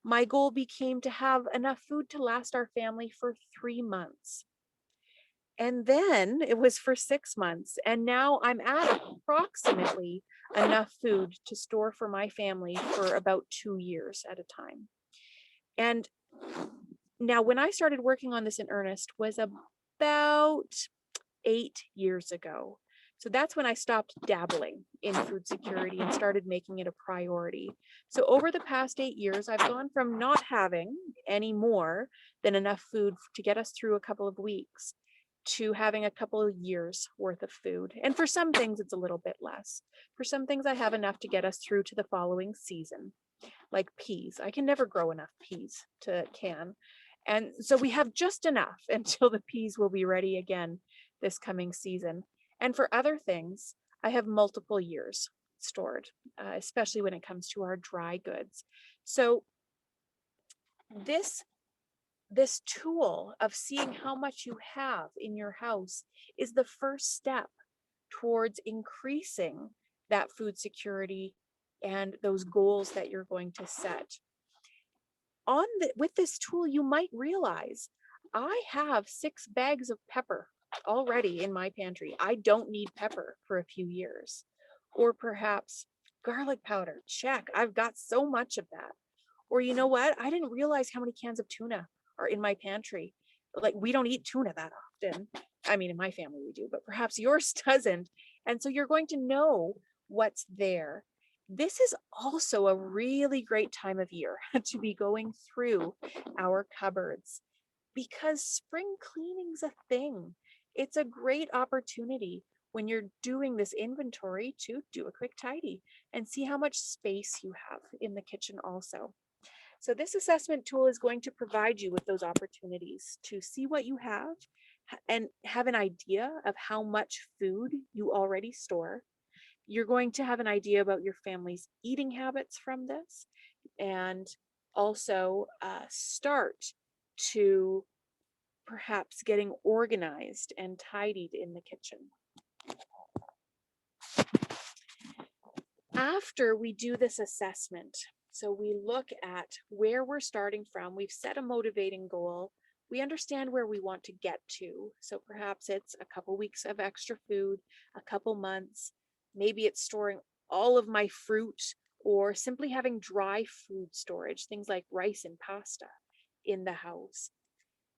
my goal became to have enough food to last our family for 3 months. And then it was for 6 months. And now I'm at approximately enough food to store for my family for about 2 years at a time. And now when I started working on this in earnest was about 8 years ago. So that's when I stopped dabbling in food security and started making it a priority. So over the past 8 years, I've gone from not having any more than enough food to get us through a couple of weeks to having a couple of years worth of food. And for some things, it's a little bit less. For some things, I have enough to get us through to the following season, like peas. I can never grow enough peas to can. And so we have just enough until the peas will be ready again this coming season. And for other things, I have multiple years stored, especially when it comes to our dry goods. So this tool of seeing how much you have in your house is the first step towards increasing that food security and those goals that you're going to set. With this tool, you might realize I have 6 bags of pepper already in my pantry. I don't need pepper for a few years. Or perhaps garlic powder, check. I've got so much of that. Or you know what? I didn't realize how many cans of tuna are in my pantry. Like, we don't eat tuna that often. I mean, in my family we do, but perhaps yours doesn't. And so you're going to know what's there. This is also a really great time of year to be going through our cupboards because spring cleaning's a thing. It's a great opportunity when you're doing this inventory to do a quick tidy and see how much space you have in the kitchen also. So this assessment tool is going to provide you with those opportunities to see what you have and have an idea of how much food you already store. You're going to have an idea about your family's eating habits from this, and also start to perhaps getting organized and tidied in the kitchen. After we do this assessment, so we look at where we're starting from, we've set a motivating goal, we understand where we want to get to. So perhaps it's a couple weeks of extra food, a couple months, maybe it's storing all of my fruit or simply having dry food storage, things like rice and pasta in the house.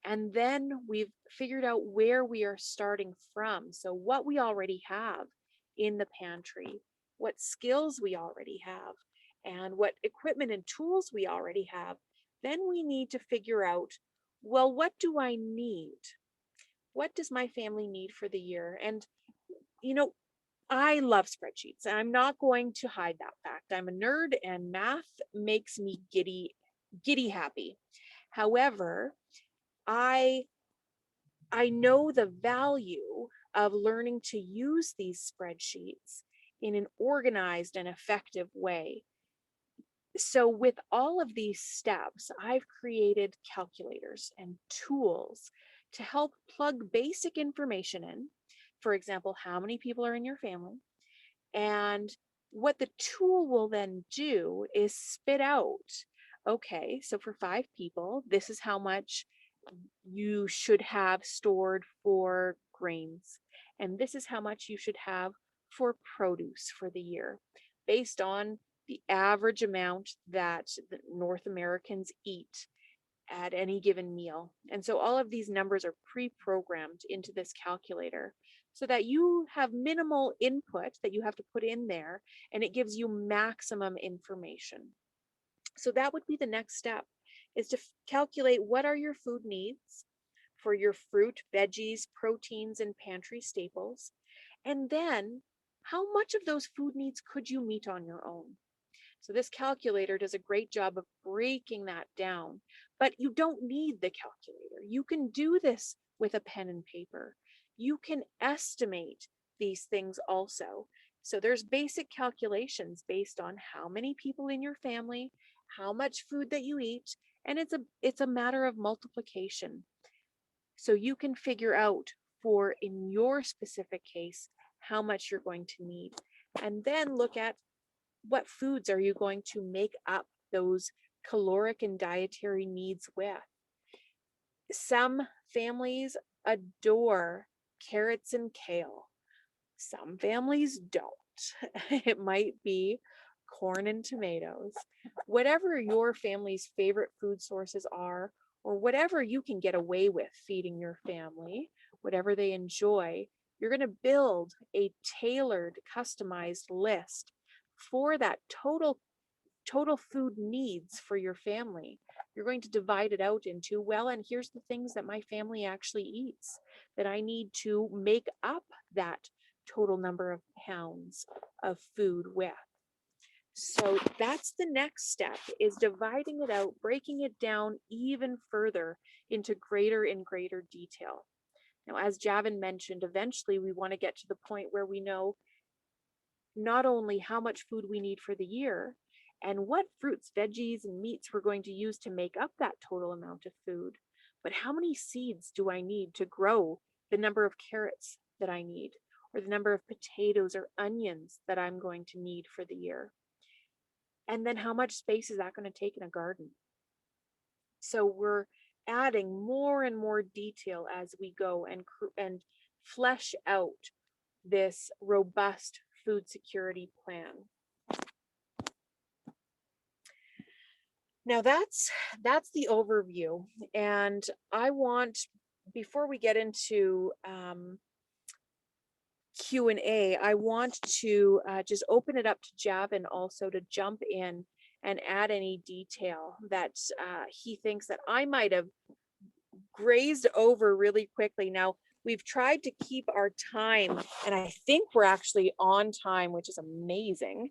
And then we've figured out where we are starting from. So what we already have in the pantry, what skills we already have, and what equipment and tools we already have. Then we need to figure out, well, what do I need? What does my family need for the year? And, you know, I love spreadsheets. I'm not going to hide that fact. I'm a nerd and math makes me giddy happy. However, I know the value of learning to use these spreadsheets in an organized and effective way. So with all of these steps, I've created calculators and tools to help plug basic information in. For example, how many people are in your family? And what the tool will then do is spit out, okay, so for 5 people, this is how much you should have stored for grains. And this is how much you should have for produce for the year, based on the average amount that the North Americans eat at any given meal. And so all of these numbers are pre-programmed into this calculator so that you have minimal input that you have to put in there, and it gives you maximum information. So that would be the next step, is to calculate what are your food needs for your fruit, veggies, proteins, and pantry staples. And then how much of those food needs could you meet on your own? So this calculator does a great job of breaking that down, but you don't need the calculator. You can do this with a pen and paper. You can estimate these things also. So there's basic calculations based on how many people in your family, how much food that you eat, and it's a matter of multiplication. So you can figure out for in your specific case how much you're going to need, and then look at what foods are you going to make up those caloric and dietary needs with. Some families adore carrots and kale. Some families don't. It might be corn and tomatoes. Whatever your family's favorite food sources are, or whatever you can get away with feeding your family, whatever they enjoy, You're going to build a tailored, customized list for that total food needs for your family. You're going to divide it out into, well, and here's the things that my family actually eats that I need to make up that total number of pounds of food with. So that's the next step, is dividing it out, breaking it down even further into greater and greater detail. Now, as Javan mentioned, eventually we want to get to the point where we know not only how much food we need for the year and what fruits, veggies, and meats we're going to use to make up that total amount of food, but how many seeds do I need to grow the number of carrots that I need, or the number of potatoes or onions that I'm going to need for the year? And then how much space is that going to take in a garden? So we're adding more and more detail as we go and flesh out this robust food security plan. Now that's the overview, and I want, before we get into Q&A, I want to just open it up to Javan also to jump in and add any detail that he thinks that I might have grazed over really quickly. Now, we've tried to keep our time, and I think we're actually on time, which is amazing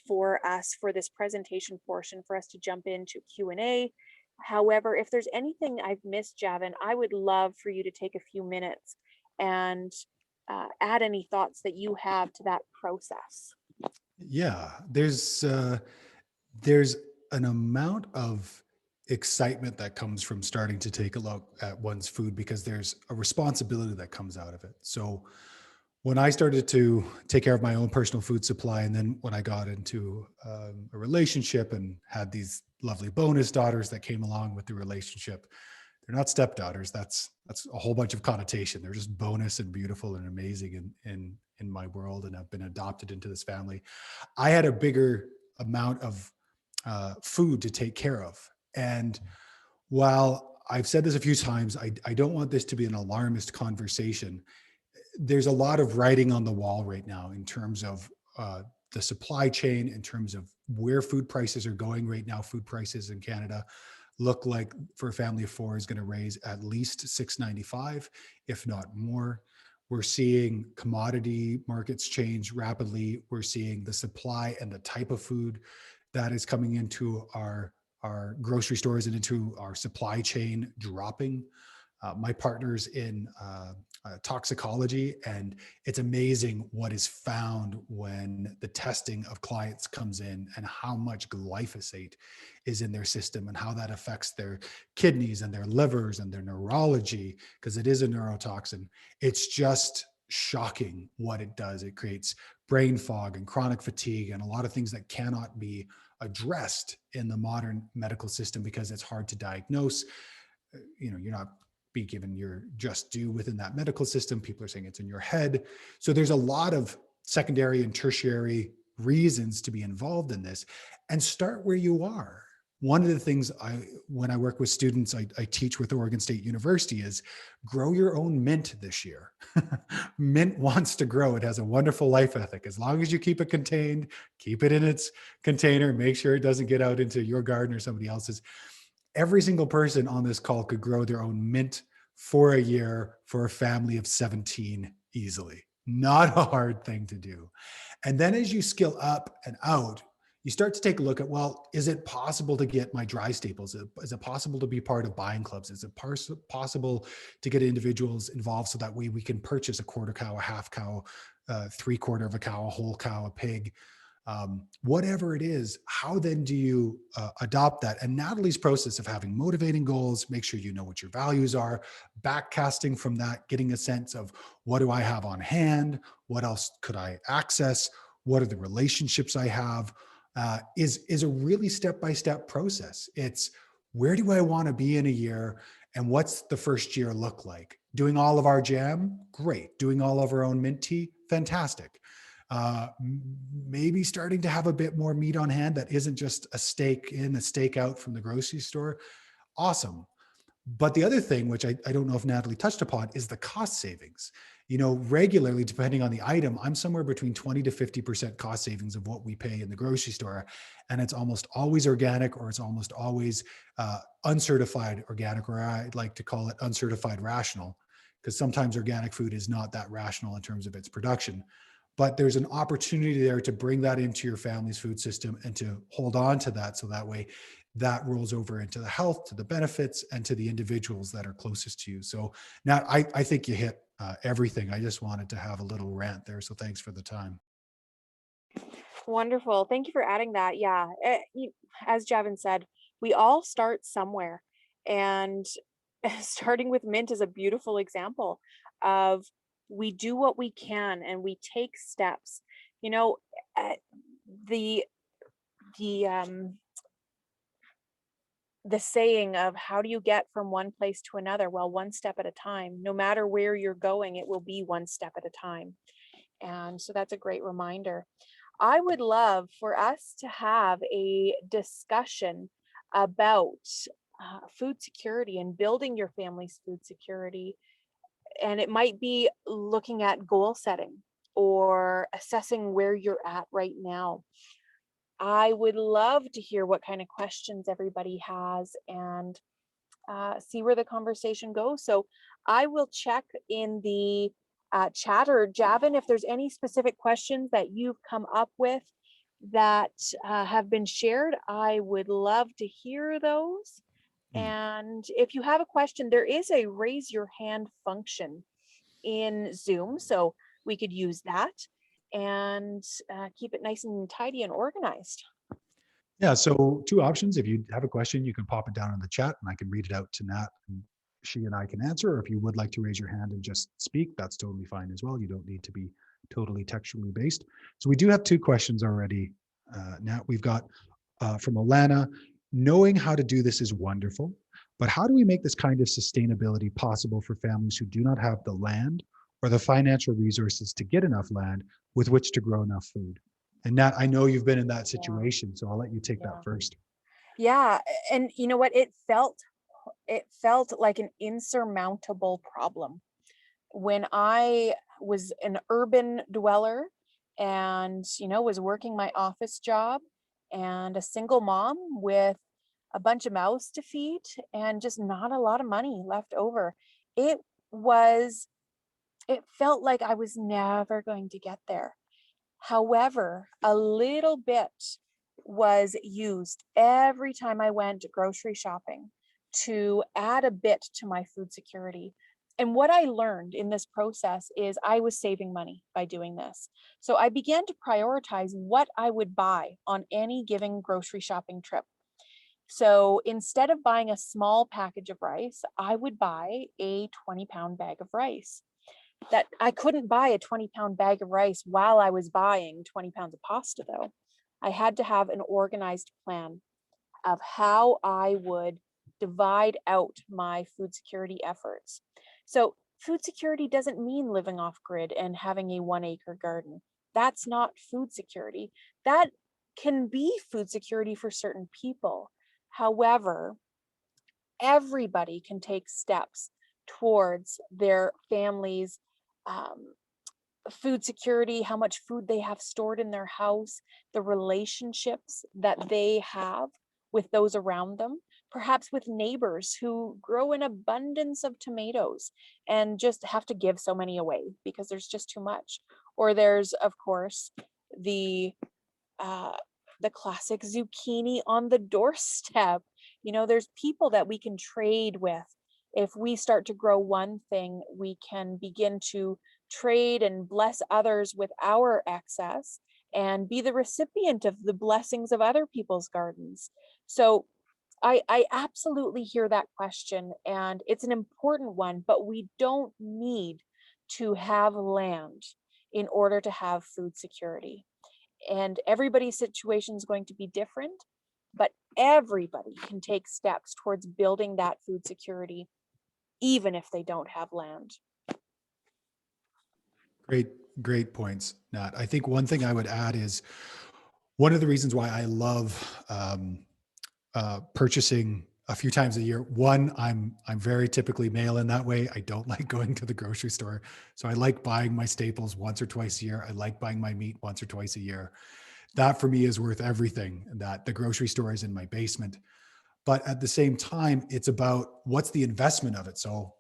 for us for this presentation portion, for us to jump into Q&A. However, if there's anything I've missed, Javan, I would love for you to take a few minutes and add any thoughts that you have to that process. Yeah, there's an amount of excitement that comes from starting to take a look at one's food, because there's a responsibility that comes out of it. So when I started to take care of my own personal food supply, and then when I got into a relationship and had these lovely bonus daughters that came along with the relationship, they're not stepdaughters. That's a whole bunch of connotation. They're just bonus and beautiful and amazing in my world, and have been adopted into this family. I had a bigger amount of food to take care of. And while I've said this a few times, I don't want this to be an alarmist conversation. There's a lot of writing on the wall right now in terms of the supply chain, in terms of where food prices are going right now. Food prices in Canada look like, for a family of four, is going to raise at least $6.95, if not more. We're seeing commodity markets change rapidly. We're seeing the supply and the type of food that is coming into our grocery stores and into our supply chain dropping. My partner's in toxicology, and it's amazing what is found when the testing of clients comes in, and how much glyphosate is in their system, and how that affects their kidneys and their livers and their neurology, because it is a neurotoxin. It's just shocking what it does. It creates brain fog and chronic fatigue and a lot of things that cannot be addressed in the modern medical system because it's hard to diagnose. You're not be given your just due within that medical system. People are saying it's in your head. So there's a lot of secondary and tertiary reasons to be involved in this, and start where you are. One of the things when I work with students, I teach with Oregon State University, is grow your own mint this year. Mint wants to grow. It has a wonderful life ethic. As long as you keep it contained, keep it in its container, make sure it doesn't get out into your garden or somebody else's. Every single person on this call could grow their own mint for a year for a family of 17 easily. Not a hard thing to do. And then as you skill up and out, you start to take a look at, well, is it possible to get my dry staples? Is it possible to be part of buying clubs? Is it possible to get individuals involved so that way we can purchase a quarter cow, a half cow, 3/4 of a cow, a whole cow, a pig? Whatever it is, how then do you adopt that? And Natalie's process of having motivating goals, make sure you know what your values are, backcasting from that, getting a sense of, what do I have on hand? What else could I access? What are the relationships I have? Is a really step-by-step process. It's, where do I want to be in a year? And what's the first year look like? Doing all of our jam? Great. Doing all of our own mint tea? Fantastic. Maybe starting to have a bit more meat on hand that isn't just a steak in, a steak out from the grocery store. Awesome. But the other thing, which I don't know if Natalie touched upon, is the cost savings. regularly, depending on the item, I'm somewhere between 20 to 50% cost savings of what we pay in the grocery store. And it's almost always organic, or it's almost always uncertified organic, or I like to call it uncertified rational, because sometimes organic food is not that rational in terms of its production. But there's an opportunity there to bring that into your family's food system and to hold on to that. So that way that rolls over into the health, to the benefits, and to the individuals that are closest to you. So now I think you hit everything. I just wanted to have a little rant there. So thanks for the time. Wonderful. Thank you for adding that. Yeah. As Javan said, we all start somewhere. And starting with mint is a beautiful example of we do what we can and we take steps. You know, uh, the the the saying of how do you get from one place to another? Well, one step at a time. No matter where you're going, it will be one step at a time. And so that's a great reminder. I would love for us to have a discussion about food security and building your family's food security. And it might be looking at goal setting or assessing where you're at right now. I would love to hear what kind of questions everybody has and see where the conversation goes. So I will check in the chat, or Javin, if there's any specific questions that you've come up with that have been shared, I would love to hear those. Hmm. And if you have a question, there is a raise your hand function in Zoom, so we could use that and keep it nice and tidy and organized. Yeah, so two options. If you have a question, you can pop it down in the chat and I can read it out to Nat, and she and I can answer. Or if you would like to raise your hand and just speak, that's totally fine as well. You don't need to be totally textually based. So we do have two questions already. Nat, we've got from Alana: knowing how to do this is wonderful, but how do we make this kind of sustainability possible for families who do not have the land or the financial resources to get enough land with which to grow enough food? And Nat, I know you've been in that Yeah, situation, so I'll let you take that yeah. first. Yeah, and you know what? It felt like an insurmountable problem when I was an urban dweller and, was working my office job and a single mom with a bunch of mouths to feed and just not a lot of money left over. It was, it felt like I was never going to get there. However, a little bit was used every time I went grocery shopping to add a bit to my food security. And what I learned in this process is I was saving money by doing this. So I began to prioritize what I would buy on any given grocery shopping trip. So instead of buying a small package of rice, I would buy a 20-pound bag of rice. That I couldn't buy a 20-pound bag of rice while I was buying 20 pounds of pasta, though. I had to have an organized plan of how I would divide out my food security efforts. So, food security doesn't mean living off grid and having a 1 acre garden. That's not food security. That can be food security for certain people. However, everybody can take steps towards their families' um, food security, how much food they have stored in their house, the relationships that they have with those around them, perhaps with neighbors who grow an abundance of tomatoes and just have to give so many away because there's just too much. Or there's, of course, the uh, the classic zucchini on the doorstep. There's people that we can trade with. If we start to grow one thing, we can begin to trade and bless others with our excess and be the recipient of the blessings of other people's gardens. So I absolutely hear that question, and it's an important one, but we don't need to have land in order to have food security. And everybody's situation is going to be different, but everybody can take steps towards building that food security, even if they don't have land. Great, great points, Nat. I think one thing I would add is one of the reasons why I love purchasing a few times a year. One, I'm very typically male in that way. I don't like going to the grocery store. So I like buying my staples once or twice a year. I like buying my meat once or twice a year. That for me is worth everything. That the grocery store is in my basement. But at the same time, it's about what's the investment of it. So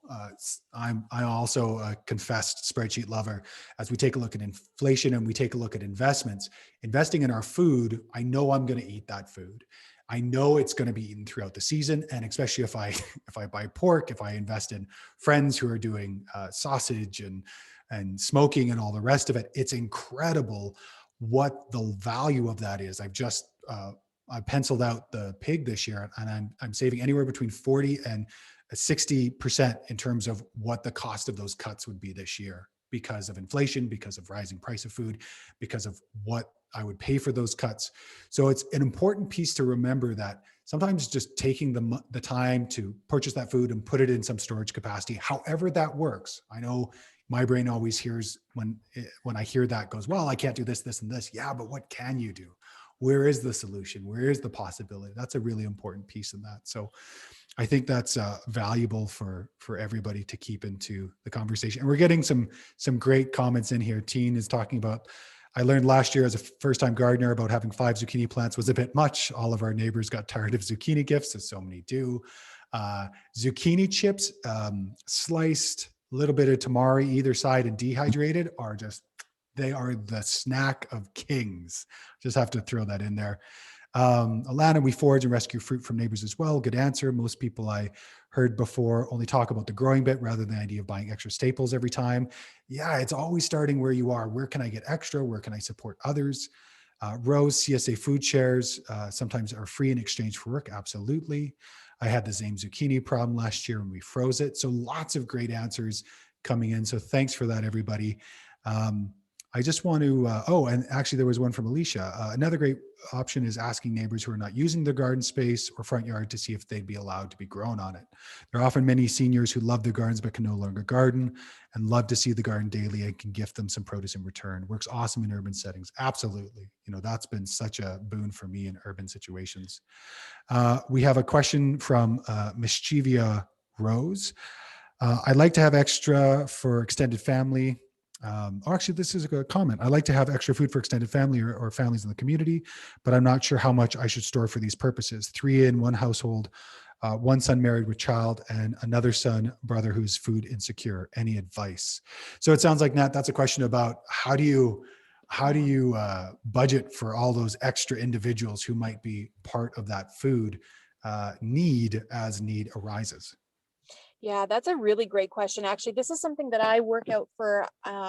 I'm also a confessed spreadsheet lover. As we take a look at inflation and we take a look at investments, investing in our food, I know I'm going to eat that food. I know it's going to be eaten throughout the season, and especially if I if I buy pork, if I invest in friends who are doing sausage and smoking and all the rest of it, it's incredible what the value of that is. I penciled out the pig this year, and I'm saving anywhere between 40 and 60% in terms of what the cost of those cuts would be this year, because of inflation, because of rising price of food, because of what I would pay for those cuts. So it's an important piece to remember that sometimes just taking the time to purchase that food and put it in some storage capacity, however that works. I know my brain always hears when I hear that goes, well, I can't do this, this, and this. Yeah, but what can you do? Where is the solution? Where is the possibility? That's a really important piece in that. So I think that's valuable for everybody to keep into the conversation. And we're getting some great comments in here. Teen is talking about, I learned last year as a first-time gardener about having 5 zucchini plants was a bit much. All of our neighbors got tired of zucchini gifts, as so many do. Zucchini chips, sliced, a little bit of tamari either side and dehydrated, are just, they are the snack of kings. Just have to throw that in there. Alana, we forage and rescue fruit from neighbors as well. Good answer. Most people I heard before only talk about the growing bit rather than the idea of buying extra staples every time. Yeah, it's always starting where you are. Where can I get extra? Where can I support others? Rose, CSA food shares sometimes are free in exchange for work. Absolutely. I had the same zucchini problem last year when we froze it. So lots of great answers coming in. So thanks for that, everybody. I just want to, and actually there was one from Alicia. Another great option is asking neighbors who are not using their garden space or front yard to see if they'd be allowed to be grown on it. There are often many seniors who love their gardens but can no longer garden and love to see the garden daily and can gift them some produce in return. Works awesome in urban settings. Absolutely. You know, that's been such a boon for me in urban situations. We have a question from Mischivia Rose. I'd like to have extra for extended family. Or actually, this is a comment. I like to have extra food for extended family or families in the community, but I'm not sure how much I should store for these purposes. 3 in one household, one son married with child, and another brother who's food insecure. Any advice? So it sounds like, Nat, that's a question about how do you budget for all those extra individuals who might be part of that food need as need arises. Yeah, that's a really great question. Actually, this is something that I work out for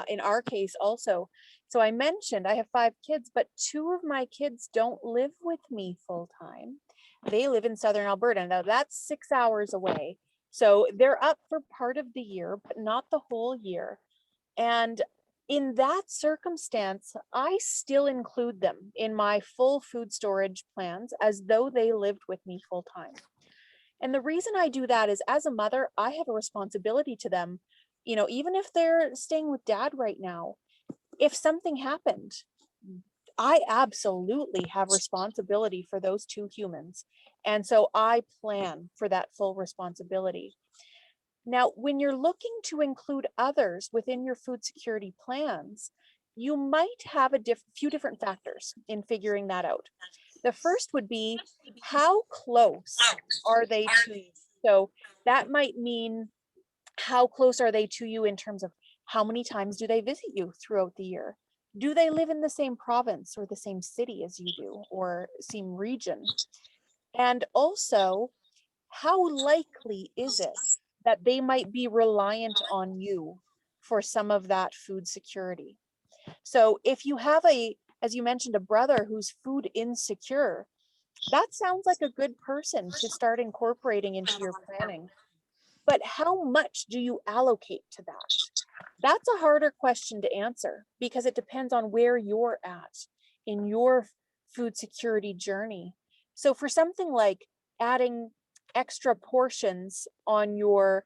in our case also. So I mentioned I have 5 kids, but 2 of my kids don't live with me full time. They live in Southern Alberta. Now that's 6 hours away. So they're up for part of the year, but not the whole year. And in that circumstance, I still include them in my full food storage plans as though they lived with me full time. And the reason I do that is, as a mother, I have a responsibility to them. You know, even if they're staying with dad right now, if something happened, I absolutely have responsibility for those 2 humans. And so I plan for that full responsibility. Now, when you're looking to include others within your food security plans, you might have a few different factors in figuring that out. The first would be, how close are they to you? So that might mean, how close are they to you in terms of how many times do they visit you throughout the year? Do they live in the same province or the same city as you do, or same region? And also, how likely is it that they might be reliant on you for some of that food security? So if you have as you mentioned, a brother who's food insecure, that sounds like a good person to start incorporating into your planning. But how much do you allocate to that? That's a harder question to answer because it depends on where you're at in your food security journey. So for something like adding extra portions on your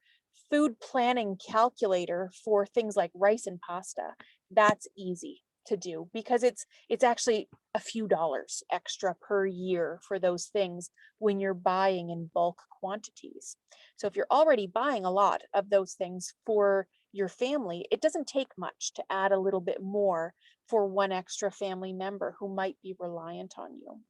food planning calculator for things like rice and pasta, that's easy to do because it's actually a few dollars extra per year for those things when you're buying in bulk quantities. So if you're already buying a lot of those things for your family, it doesn't take much to add a little bit more for one extra family member who might be reliant on you.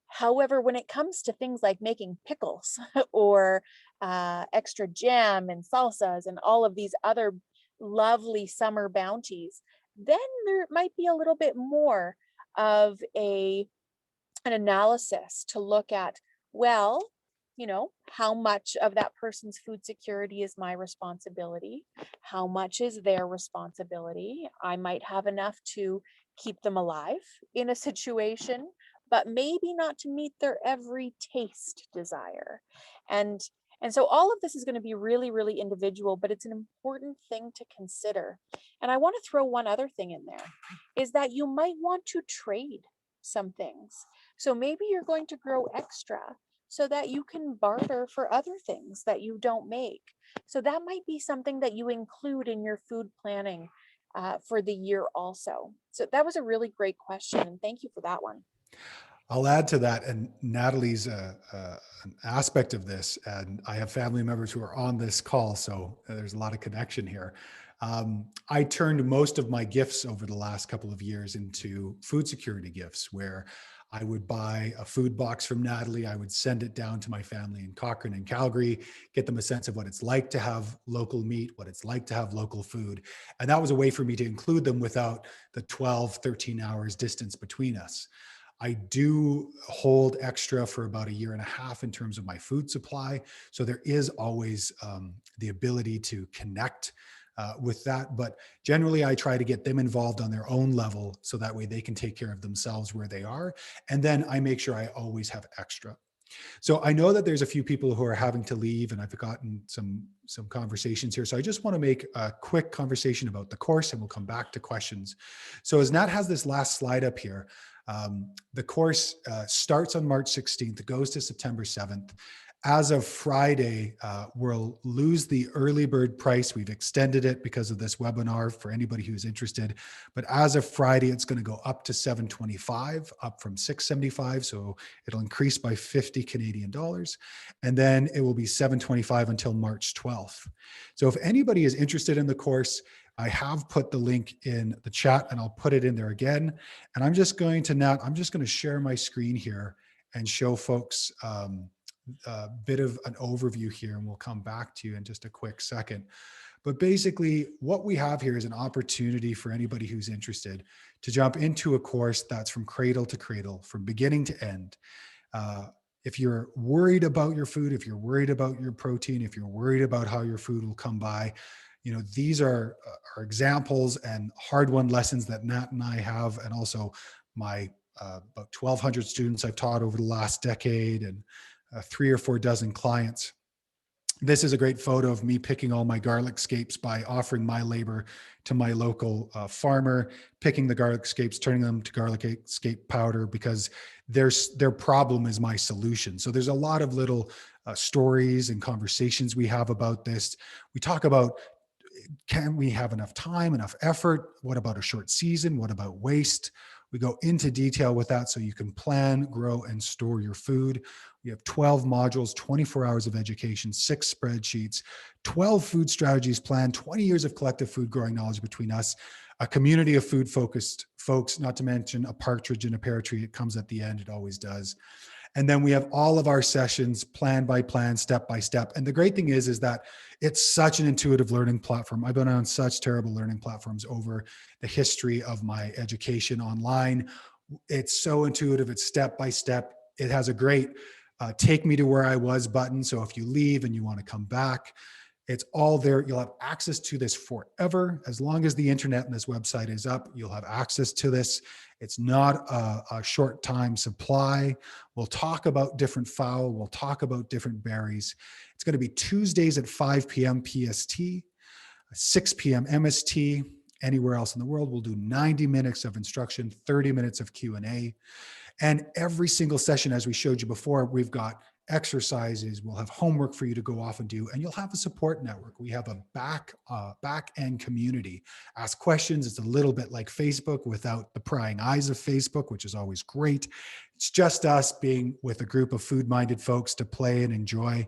However, when it comes to things like making pickles or extra jam and salsas and all of these other lovely summer bounties, then there might be a little bit more of an analysis to look at, well, how much of that person's food security is my responsibility? How much is their responsibility? I might have enough to keep them alive in a situation, but maybe not to meet their every taste desire. And and so all of this is going to be really, really individual, but it's an important thing to consider. And I want to throw one other thing in there is that you might want to trade some things. So maybe you're going to grow extra so that you can barter for other things that you don't make. So that might be something that you include in your food planning for the year also. So that was a really great question, and thank you for that one. I'll add to that, and Natalie's an aspect of this, and I have family members who are on this call, so there's a lot of connection here. I turned most of my gifts over the last couple of years into food security gifts, where I would buy a food box from Natalie. I would send it down to my family in Cochrane and Calgary, get them a sense of what it's like to have local meat, what it's like to have local food. And that was a way for me to include them without the 12, 13 hours distance between us. I do hold extra for about a year and a half in terms of my food supply. So there is always the ability to connect with that. But generally, I try to get them involved on their own level so that way they can take care of themselves where they are. And then I make sure I always have extra. So I know that there's a few people who are having to leave, and I've gotten some conversations here. So I just want to make a quick conversation about the course, and we'll come back to questions. So as Nat has this last slide up here, the course starts on March 16th. It goes to September 7th. As of Friday, we'll lose the early bird price. We've extended it because of this webinar for anybody who's interested. But as of Friday, it's going to go up to $725, up from $675. So it'll increase by 50 Canadian dollars. And then it will be $725 until March 12th. So if anybody is interested in the course, I have put the link in the chat, and I'll put it in there again. And I'm just going to share my screen here and show folks a bit of an overview here, and we'll come back to you in just a quick second. But basically, what we have here is an opportunity for anybody who's interested to jump into a course that's from cradle to cradle, from beginning to end. If you're worried about your food, if you're worried about your protein, if you're worried about how your food will come by, these are examples and hard-won lessons that Nat and I have, and also my about 1,200 students I've taught over the last decade, and 3 or 4 dozen clients. This is a great photo of me picking all my garlic scapes by offering my labor to my local farmer, picking the garlic scapes, turning them to garlic scape powder, because their problem is my solution. So there's a lot of little stories and conversations we have about this. We talk about, can we have enough time, enough effort? What about a short season? What about waste? We go into detail with that so you can plan, grow, and store your food. We have 12 modules, 24 hours of education, 6 spreadsheets, 12 food strategies planned, 20 years of collective food growing knowledge between us, a community of food-focused folks, not to mention a partridge in a pear tree. It comes at the end, it always does. And then we have all of our sessions plan by plan, step by step. And the great thing is that it's such an intuitive learning platform. I've been on such terrible learning platforms over the history of my education online. It's so intuitive, it's step by step. It has a great take me to where I was button. So if you leave and you want to come back, it's all there. You'll have access to this forever. As long as the internet and this website is up, you'll have access to this. It's not a short time supply. We'll talk about different fowl. We'll talk about different berries. It's going to be Tuesdays at 5 p.m. PST, 6 p.m. MST. Anywhere else in the world, we'll do 90 minutes of instruction, 30 minutes of Q&A. And every single session, as we showed you before, we've got exercises, we'll have homework for you to go off and do, and you'll have a support network. We have a back end community. Ask questions. It's a little bit like Facebook without the prying eyes of Facebook, which is always great. It's just us being with a group of food-minded folks to play and enjoy.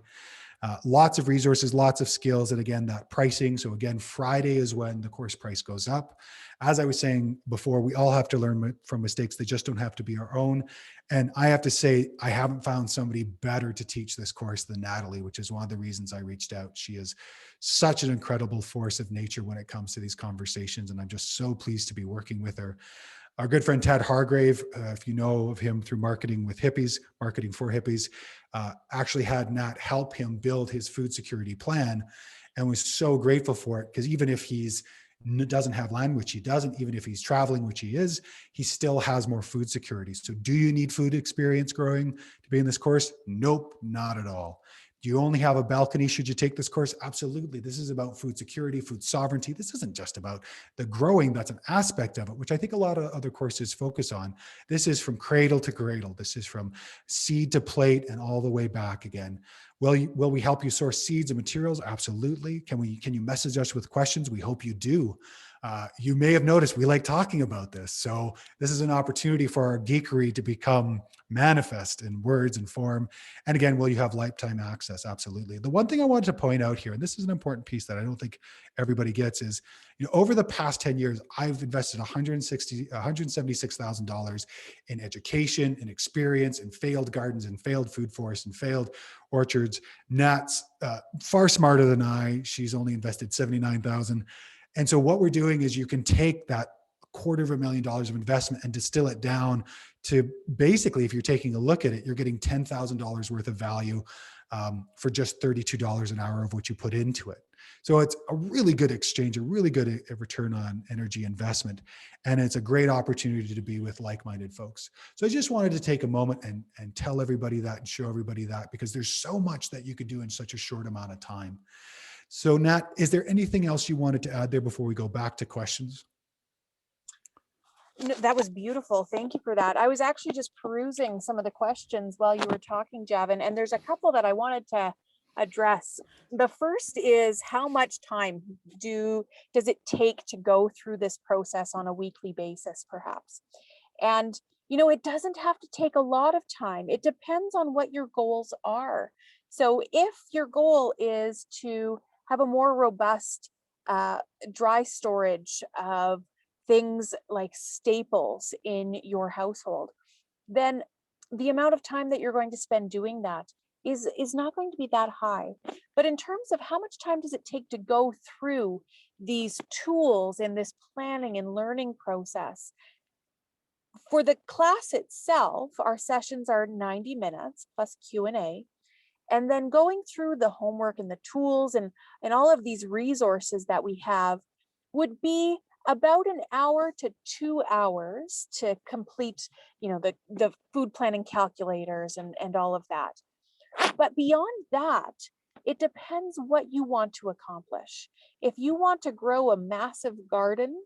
Lots of resources, lots of skills, and again, that pricing. So again, Friday is when the course price goes up. As I was saying before, we all have to learn from mistakes. They just don't have to be our own. And I have to say, I haven't found somebody better to teach this course than Natalie, which is one of the reasons I reached out. She is such an incredible force of nature when it comes to these conversations, and I'm just so pleased to be working with her. Our good friend Ted Hargrave, if you know of him through Marketing with Hippies, Marketing for Hippies, actually had Nat help him build his food security plan, and was so grateful for it, because even if he's doesn't have land, which he doesn't, even if he's traveling, which he is, he still has more food security. So do you need food experience growing to be in this course? Nope, not at all. Do you only have a balcony should you take this course? Absolutely. This is about food security, food sovereignty. This isn't just about the growing. That's an aspect of it, which I think a lot of other courses focus on. This is from cradle to cradle. This is from seed to plate and all the way back again. Will we help you source seeds and materials? Absolutely. Can you message us with questions? We hope you do. You may have noticed we like talking about this. So this is an opportunity for our geekery to become manifest in words and form. And again, will you have lifetime access? Absolutely. The one thing I wanted to point out here, and this is an important piece that I don't think everybody gets, is, over the past 10 years, I've invested $176,000 in education, in experience, in failed gardens, and failed food forests, and failed orchards. Nat's far smarter than I. She's only invested $79,000. And so what we're doing is you can take that $250,000 of investment and distill it down to basically, if you're taking a look at it, you're getting $10,000 worth of value for just $32 an hour of what you put into it. So it's a really good exchange, a really good return on energy investment. And it's a great opportunity to be with like-minded folks. So I just wanted to take a moment and tell everybody that and show everybody that, because there's so much that you could do in such a short amount of time. So Nat, is there anything else you wanted to add there before we go back to questions? No, that was beautiful. Thank you for that. I was actually just perusing some of the questions while you were talking, Javan, and there's a couple that I wanted to address. The first is, how much time does it take to go through this process on a weekly basis, perhaps? And it doesn't have to take a lot of time. It depends on what your goals are. So if your goal is to have a more robust dry storage of things like staples in your household, then the amount of time that you're going to spend doing that is not going to be that high. But in terms of how much time does it take to go through these tools in this planning and learning process, for the class itself, our sessions are 90 minutes plus Q&A. And then going through the homework and the tools and all of these resources that we have would be about an hour to 2 hours to complete, the food planning calculators and all of that. But beyond that, it depends what you want to accomplish. If you want to grow a massive garden,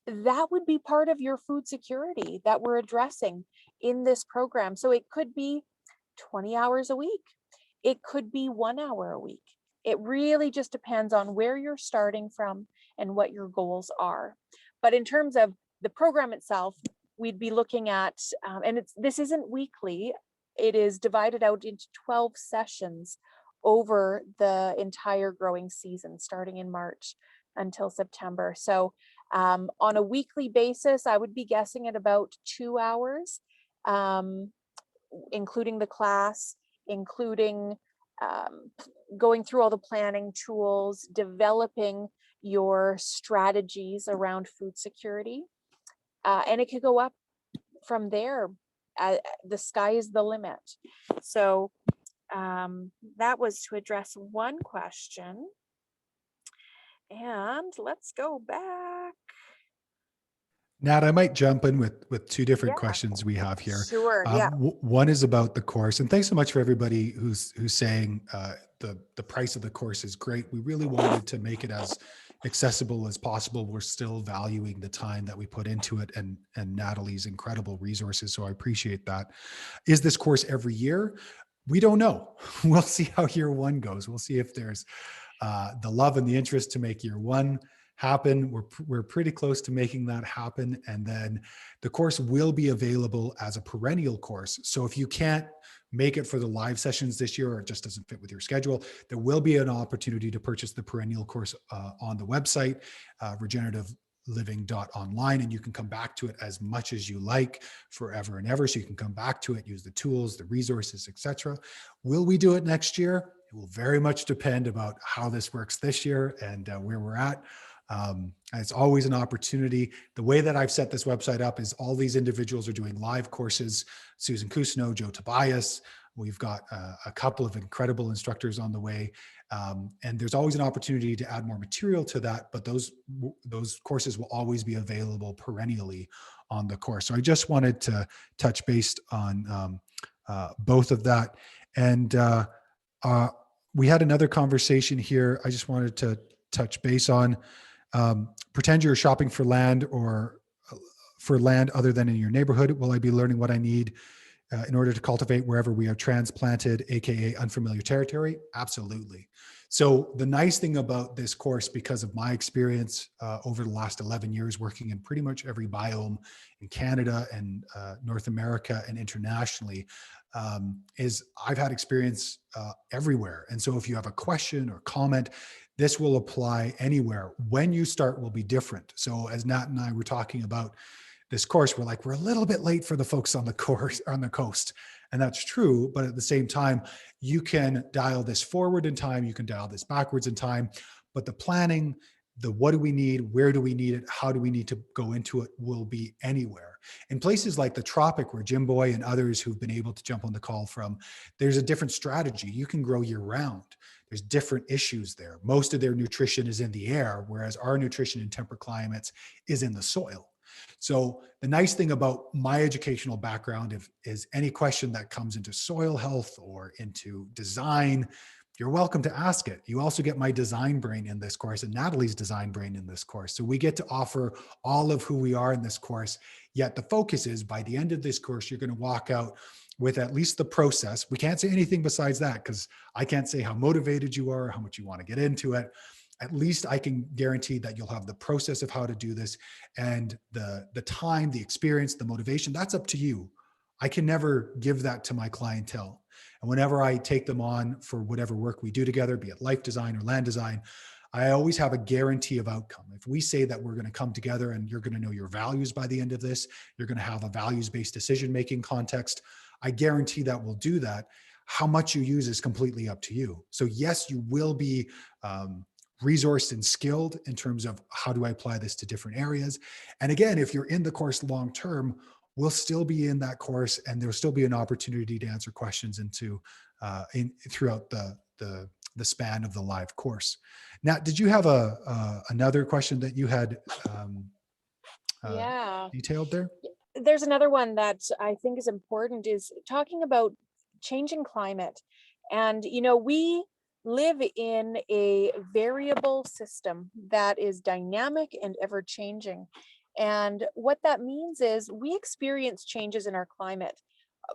that would be part of your food security that we're addressing in this program. So it could be 20 hours a week. It could be 1 hour a week. It really just depends on where you're starting from and what your goals are. But in terms of the program itself, we'd be looking at, and this isn't weekly, it is divided out into 12 sessions over the entire growing season, starting in March until September. So on a weekly basis, I would be guessing at about 2 hours, including the class, including going through all the planning tools, developing your strategies around food security. And it could go up from there. The sky is the limit. So that was to address one question. And let's go back. Nat, I might jump in with two different questions we have here. Sure. Yeah. One is about the course, and thanks so much for everybody who's saying the price of the course is great. We really wanted to make it as accessible as possible. We're still valuing the time that we put into it and Natalie's incredible resources, so I appreciate that. Is this course every year? We don't know. We'll see how year one goes. We'll see if there's the love and the interest to make year one happen. We're pretty close to making that happen. And then the course will be available as a perennial course. So if you can't make it for the live sessions this year, or it just doesn't fit with your schedule, there will be an opportunity to purchase the perennial course on the website, regenerativeliving.online, and you can come back to it as much as you like forever and ever. So you can come back to it, use the tools, the resources, etc. Will we do it next year? It will very much depend about how this works this year and where we're at. It's always an opportunity. The way that I've set this website up is all these individuals are doing live courses. Susan Cousineau, Joe Tobias. We've got a couple of incredible instructors on the way. And there's always an opportunity to add more material to that, but those courses will always be available perennially on the course. So I just wanted to touch base on both of that. And we had another conversation here. I just wanted to touch base on pretend you're shopping for land or for land other than in your neighborhood. Will I be learning what I need in order to cultivate wherever we are transplanted, AKA unfamiliar territory? Absolutely. So the nice thing about this course, because of my experience over the last 11 years working in pretty much every biome in Canada and North America and internationally, is I've had experience everywhere. And so if you have a question or comment, this will apply anywhere. When you start will be different. So as Nat and I were talking about this course, we're like, we're a little bit late for the folks on the course on the coast. And that's true. But at the same time, you can dial this forward in time. You can dial this backwards in time. But the planning, the what do we need? Where do we need it? How do we need to go into it will be anywhere. In places like the tropic where Jim Boy and others who've been able to jump on the call from, there's a different strategy. You can grow year round. There's different issues there. Most of their nutrition is in the air, whereas our nutrition in temperate climates is in the soil. So the nice thing about my educational background is any question that comes into soil health or into design, you're welcome to ask it. You also get my design brain in this course and Natalie's design brain in this course. So we get to offer all of who we are in this course. Yet the focus is by the end of this course, you're going to walk out with at least the process. We can't say anything besides that because I can't say how motivated you are, how much you want to get into it. At least I can guarantee that you'll have the process of how to do this and the time, the experience, the motivation. That's up to you. I can never give that to my clientele. And whenever I take them on for whatever work we do together, be it life design or land design, I always have a guarantee of outcome. If we say that we're going to come together and you're going to know your values by the end of this, you're going to have a values-based decision-making context, I guarantee that we'll do that. How much you use is completely up to you. So yes, you will be resourced and skilled in terms of how do I apply this to different areas. And again, if you're in the course long-term, we'll still be in that course and there'll still be an opportunity to answer questions throughout the span of the live course. Now, did you have another question that you had Yeah. detailed there? There's another one that I think is important is talking about changing climate. And, we live in a variable system that is dynamic and ever changing. And what that means is we experience changes in our climate.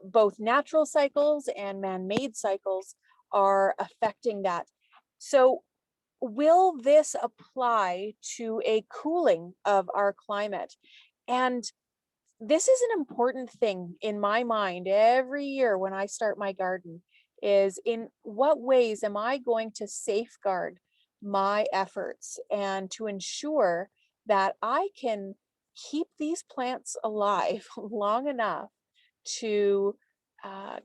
Both natural cycles and man-made cycles are affecting that. So will this apply to a cooling of our climate? And this is an important thing in my mind every year when I start my garden is in what ways am I going to safeguard my efforts and to ensure that I can keep these plants alive long enough to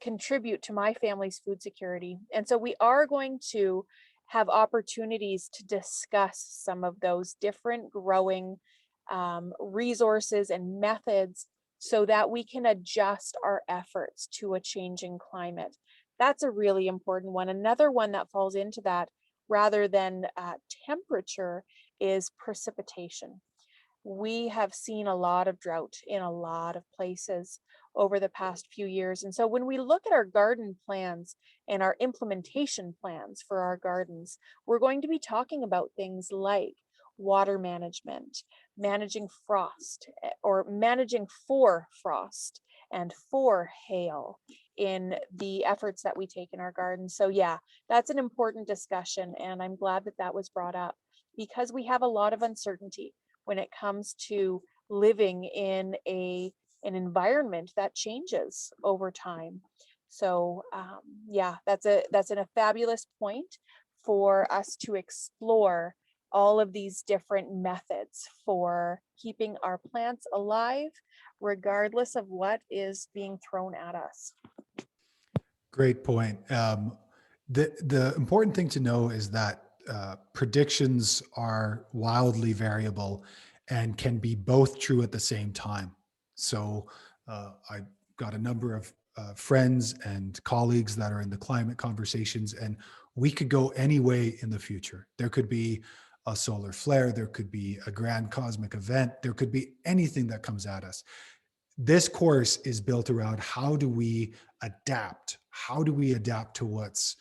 contribute to my family's food security. And so we are going to have opportunities to discuss some of those different growing resources and methods so that we can adjust our efforts to a changing climate. That's a really important one. Another one that falls into that rather than temperature is precipitation. We have seen a lot of drought in a lot of places over the past few years. And so when we look at our garden plans and our implementation plans for our gardens, we're going to be talking about things like water management, managing frost or managing for frost and for hail in the efforts that we take in our gardens. So yeah, that's an important discussion, and I'm glad that that was brought up, because we have a lot of uncertainty when it comes to living in an environment that changes over time. So yeah, that's a fabulous point for us to explore all of these different methods for keeping our plants alive, regardless of what is being thrown at us. Great point. The important thing to know is that predictions are wildly variable and can be both true at the same time. So I got a number of friends and colleagues that are in the climate conversations, and we could go any way in the future. There could be a solar flare, there could be a grand cosmic event, there could be anything that comes at us. This course is built around how do we adapt? How do we adapt to what's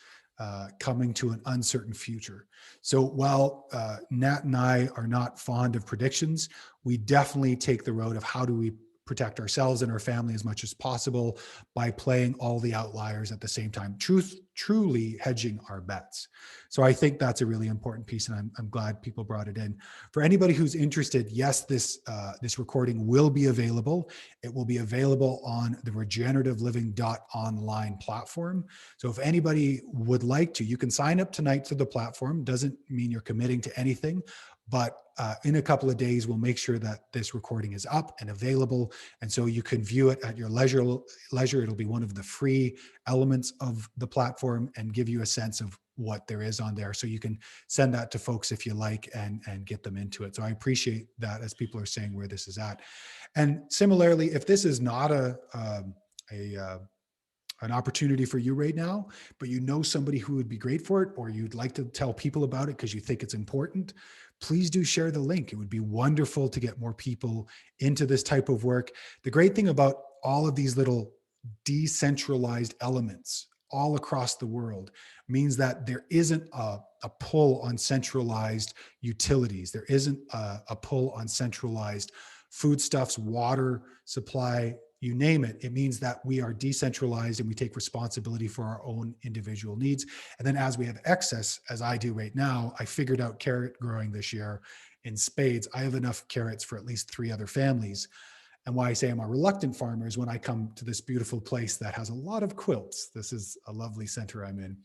coming to an uncertain future? So while Nat and I are not fond of predictions, we definitely take the road of how do we protect ourselves and our family as much as possible by playing all the outliers at the same time, truly hedging our bets. So I think that's a really important piece, and I'm glad people brought it in. For anybody who's interested, yes, this recording will be available. It will be available on the regenerativeliving.online platform. So if anybody would like to, you can sign up tonight to the platform. Doesn't mean you're committing to anything, but in a couple of days, we'll make sure that this recording is up and available. And so you can view it at your leisure. It'll be one of the free elements of the platform and give you a sense of what there is on there. So you can send that to folks if you like and get them into it. So I appreciate that, as people are saying where this is at. And similarly, if this is not an opportunity for you right now, but you know somebody who would be great for it, or you'd like to tell people about it because you think it's important, please do share the link. It would be wonderful to get more people into this type of work. The great thing about all of these little decentralized elements all across the world means that there isn't a pull on centralized utilities. There isn't a pull on centralized foodstuffs, water supply, you name it. It means that we are decentralized and we take responsibility for our own individual needs. And then as we have excess, as I do right now, I figured out carrot growing this year in spades. I have enough carrots for at least 3 other families. And why I say I'm a reluctant farmer is when I come to this beautiful place that has a lot of quilts. This is a lovely center I'm in.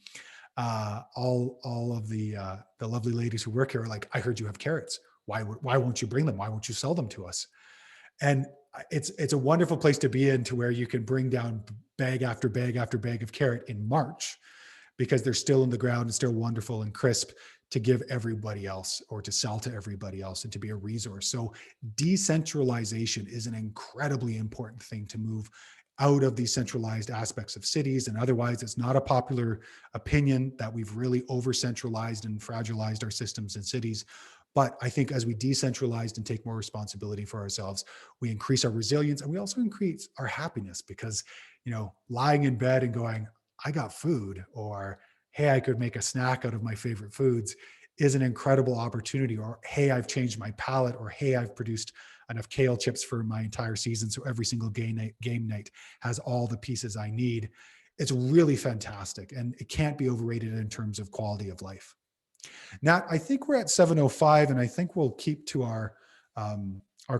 All of the lovely ladies who work here are like, I heard you have carrots. Why won't you bring them? Why won't you sell them to us? And it's a wonderful place to be in, to where you can bring down bag after bag after bag of carrot in March, because they're still in the ground and still wonderful and crisp, to give everybody else or to sell to everybody else and to be a resource. So decentralization is an incredibly important thing to move out of these centralized aspects of cities. And otherwise, it's not a popular opinion that we've really over-centralized and fragilized our systems in cities. But I think as we decentralize and take more responsibility for ourselves, we increase our resilience, and we also increase our happiness, because, lying in bed and going, I got food, or, hey, I could make a snack out of my favorite foods, is an incredible opportunity. Or, hey, I've changed my palate, or, hey, I've produced enough kale chips for my entire season, so every single game night has all the pieces I need. It's really fantastic, and it can't be overrated in terms of quality of life. Nat, I think we're at 7:05, and I think we'll keep to our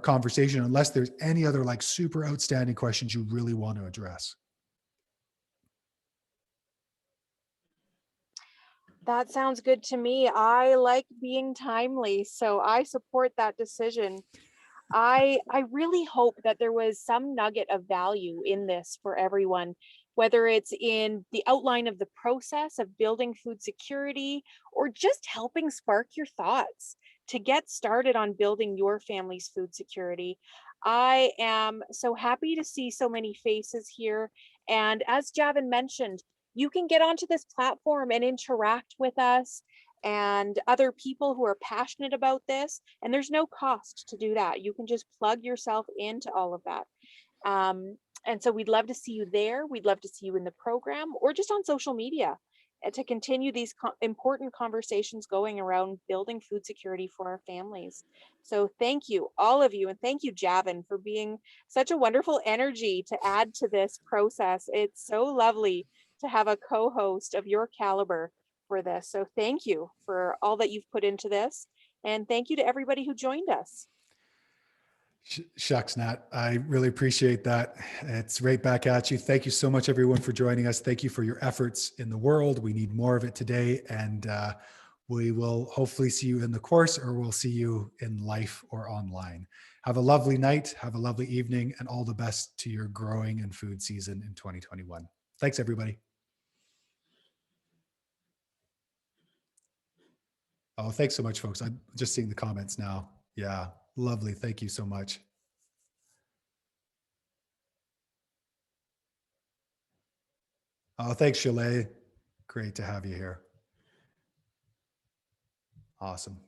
conversation unless there's any other super outstanding questions you really want to address. That sounds good to me. I like being timely, so I support that decision. I really hope that there was some nugget of value in this for everyone, whether it's in the outline of the process of building food security, or just helping spark your thoughts to get started on building your family's food security. I am so happy to see so many faces here. And as Javan mentioned, you can get onto this platform and interact with us and other people who are passionate about this. And there's no cost to do that. You can just plug yourself into all of that. And so we'd love to see you there. We'd love to see you in the program or just on social media. to continue these important conversations going around building food security for our families. So thank you, all of you, and thank you, Javan, for being such a wonderful energy to add to this process. It's so lovely to have a co-host of your caliber for this. So thank you for all that you've put into this. And thank you to everybody who joined us. Shucks, Nat. I really appreciate that. It's right back at you. Thank you so much, everyone, for joining us. Thank you for your efforts in the world. We need more of it today. And we will hopefully see you in the course, or we'll see you in life or online. Have a lovely night. Have a lovely evening, and all the best to your growing and food season in 2021. Thanks, everybody. Oh, thanks so much, folks. I'm just seeing the comments now. Yeah, lovely. Thank you so much. Oh, thanks, Chalet. Great to have you here. Awesome.